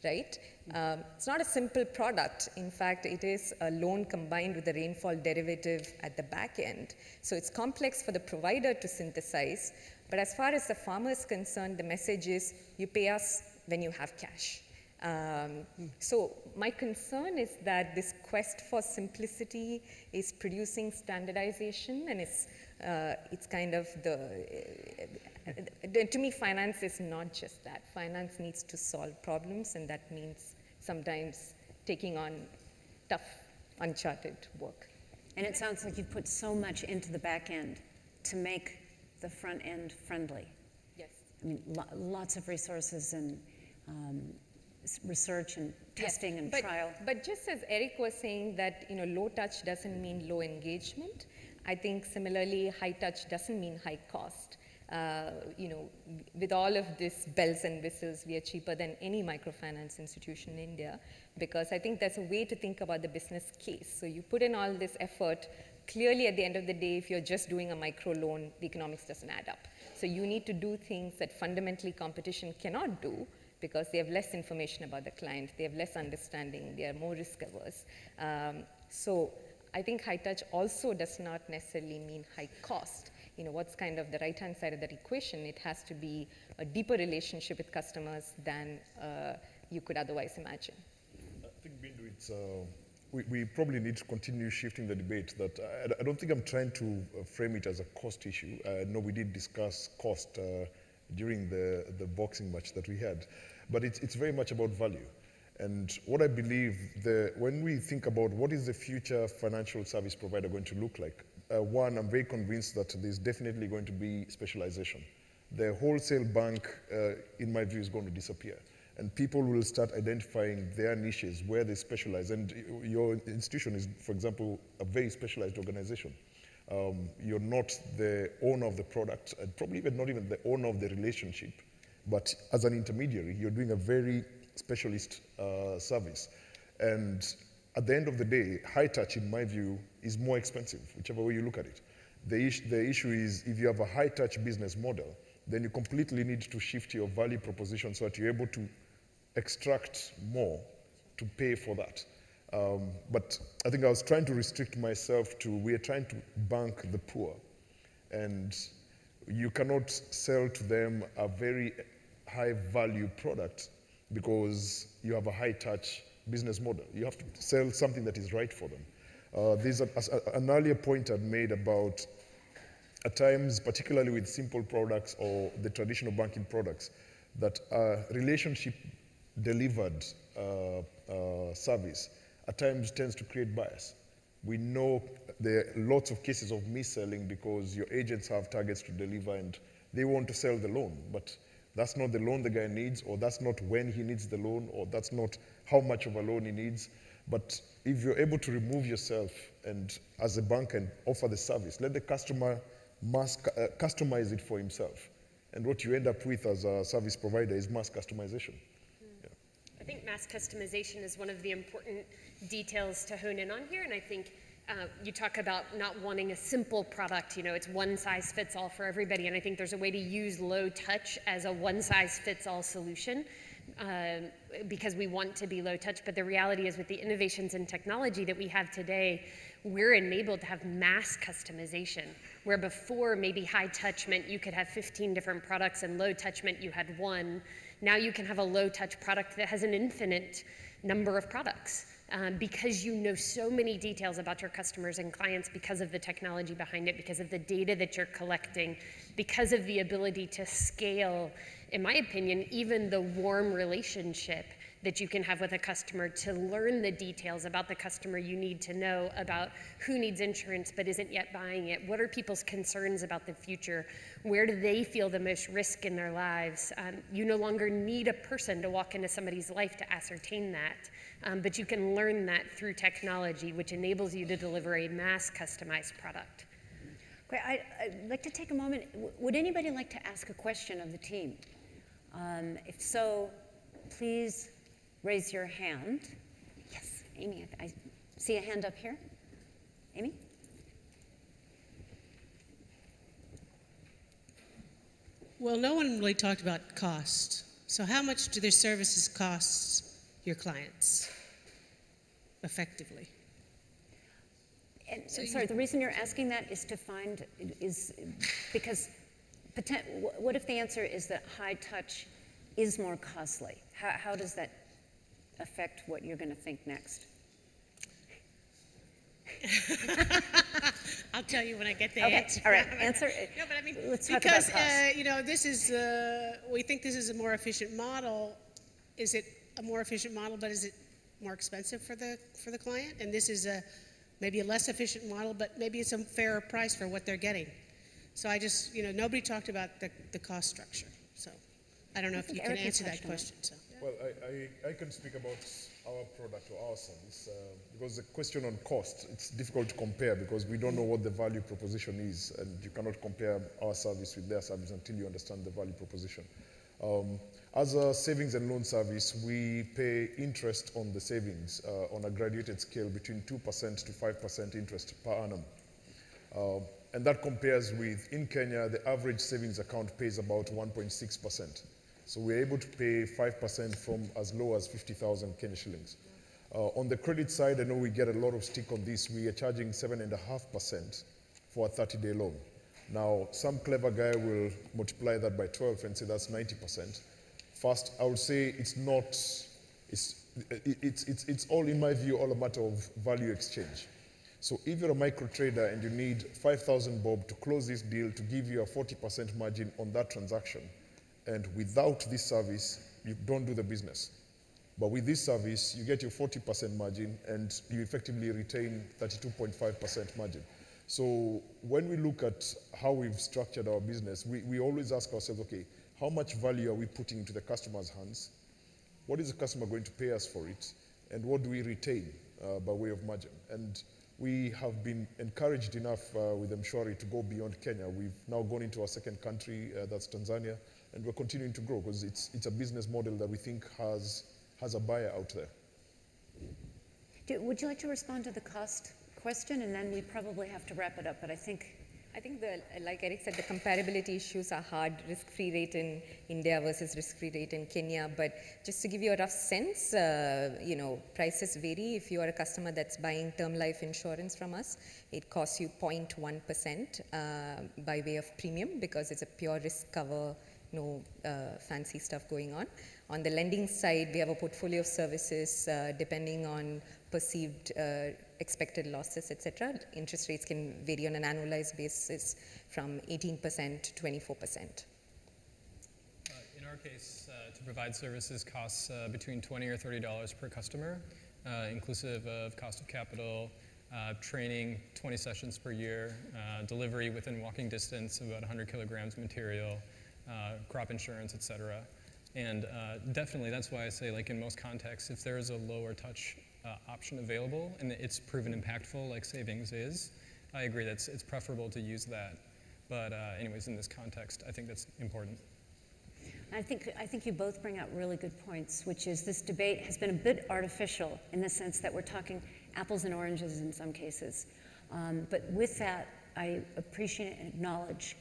right? It's not a simple product. In fact, it is a loan combined with the rainfall derivative at the back end. So it's complex for the provider to synthesize. But as far as the farmer is concerned, the message is you pay us when you have cash. So my concern is that this quest for simplicity is producing standardization, and it's kind of to me, finance is not just that. Finance needs to solve problems, and that means sometimes taking on tough, uncharted work. And it sounds like you've put so much into the back end to make the front end friendly. Yes. I mean, lots of resources and research and testing and trial. But just as Eric was saying that low touch doesn't mean low engagement, I think similarly high touch doesn't mean high cost. With all of this bells and whistles, we are cheaper than any microfinance institution in India, because I think there's a way to think about the business case. So you put in all this effort clearly at the end of the day, if you're just doing a micro loan, the economics doesn't add up. So you need to do things that fundamentally competition cannot do because they have less information about the client, they have less understanding, they are more risk averse. So I think high touch also does not necessarily mean high cost. You know, what's kind of the right-hand side of that equation? It has to be a deeper relationship with customers than you could otherwise imagine. I think, Bindu, it's, we probably need to continue shifting the debate. That I don't think I'm trying to frame it as a cost issue. No, we did discuss cost during the boxing match that we had, but it's very much about value. And what I believe, when we think about what is the future financial service provider going to look like, one, I'm very convinced that there's definitely going to be specialization. The wholesale bank, in my view, is going to disappear. And people will start identifying their niches, where they specialize. And your institution is, for example, a very specialized organization. You're not the owner of the product, and probably even not even the owner of the relationship. But as an intermediary, you're doing a very specialist service. And at the end of the day, high touch, in my view, is more expensive, whichever way you look at it. The issue is, if you have a high touch business model, then you completely need to shift your value proposition so that you're able to extract more to pay for that. But I think I was trying to restrict myself to, we're trying to bank the poor. And you cannot sell to them a very high value product because you have a high touch business model. You have to sell something that is right for them. There's an earlier point I'd made about, at times, particularly with simple products or the traditional banking products, that relationship delivered service at times tends to create bias. We know there are lots of cases of mis-selling because your agents have targets to deliver and they want to sell the loan, but that's not the loan the guy needs, or that's not when he needs the loan, or that's not how much of a loan he needs. But if you're able to remove yourself and as a bank and offer the service, let the customer customize it for himself. And what you end up with as a service provider is mass customization. Yeah. I think mass customization is one of the important details to hone in on here, and I think you talk about not wanting a simple product, you know, it's one size fits all for everybody, and I think there's a way to use low touch as a one size fits all solution because we want to be low touch, but the reality is with the innovations in technology that we have today, we're enabled to have mass customization, where before maybe high touch meant you could have 15 different products and low touch meant you had one. Now you can have a low touch product that has an infinite number of products. Because you know so many details about your customers and clients because of the technology behind it, because of the data that you're collecting, because of the ability to scale, in my opinion, even the warm relationship that you can have with a customer to learn the details about the customer you need to know about who needs insurance but isn't yet buying it. What are people's concerns about the future? Where do they feel the most risk in their lives? You no longer need a person to walk into somebody's life to ascertain that, but you can learn that through technology, which enables you to deliver a mass customized product. Great. I'd like to take a moment. Would anybody like to ask a question of the team? If so, please raise your hand. Yes, Amy, I see a hand up here. Amy? Well, no one really talked about cost. So how much do their services cost your clients effectively? And, sorry, the reason you're asking that is to find, is because, what if the answer is that high touch is more costly? How does that affect what you're going to think next? I'll tell you when I get the okay. answer. All right, answer. No, but I mean, let's talk because about cost. you know, this is we think this is a more efficient model. Is it a more efficient model, but is it more expensive for the client? And this is maybe a less efficient model, but maybe it's a fairer price for what they're getting. So I just, you know, nobody talked about the cost structure. So I don't know if you can answer that question. So. Well, I can speak about our product or our service because the question on cost, it's difficult to compare because we don't know what the value proposition is, and you cannot compare our service with their service until you understand the value proposition. As a savings and loan service, we pay interest on the savings on a graduated scale between 2% to 5% interest per annum. And that compares with, in Kenya, the average savings account pays about 1.6%. So we're able to pay 5% from as low as 50,000 Kenya shillings. On the credit side, I know we get a lot of stick on this. We are charging 7.5% for a 30-day loan. Now, some clever guy will multiply that by 12 and say that's 90%. First, I would say it's all, in my view, all a matter of value exchange. So if you're a micro trader and you need 5,000 bob to close this deal to give you a 40% margin on that transaction, and without this service, you don't do the business. But with this service, you get your 40% margin and you effectively retain 32.5% margin. So when we look at how we've structured our business, we always ask ourselves, okay, how much value are we putting into the customer's hands? What is the customer going to pay us for it? And what do we retain by way of margin? And we have been encouraged enough with M-Shwari to go beyond Kenya. We've now gone into our second country, that's Tanzania, and we're continuing to grow because it's a business model that we think has a buyer out there. Would you like to respond to the cost question? And then we probably have to wrap it up, but I think like Eric said, the comparability issues are hard, risk-free rate in India versus risk-free rate in Kenya. But just to give you a rough sense, prices vary. If you are a customer that's buying term life insurance from us, it costs you 0.1% by way of premium because it's a pure risk cover, no fancy stuff going on. On the lending side, we have a portfolio of services depending on perceived expected losses, etc. Interest rates can vary on an annualized basis from 18% to 24%. In our case, to provide services costs between $20 or $30 per customer, inclusive of cost of capital, training, 20 sessions per year, delivery within walking distance of about 100 kilograms material, crop insurance, etc. And definitely, that's why I say, like in most contexts, if there is a lower touch option available and it's proven impactful like savings is, I agree that it's preferable to use that. But anyways, in this context, I think that's important. I think you both bring out really good points, which is this debate has been a bit artificial in the sense that we're talking apples and oranges in some cases. But with that, I appreciate and acknowledge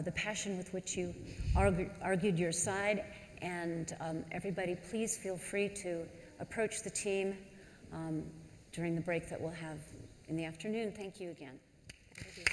the passion with which you argued your side. And everybody, please feel free to approach the team during the break that we'll have in the afternoon. Thank you again. Thank you.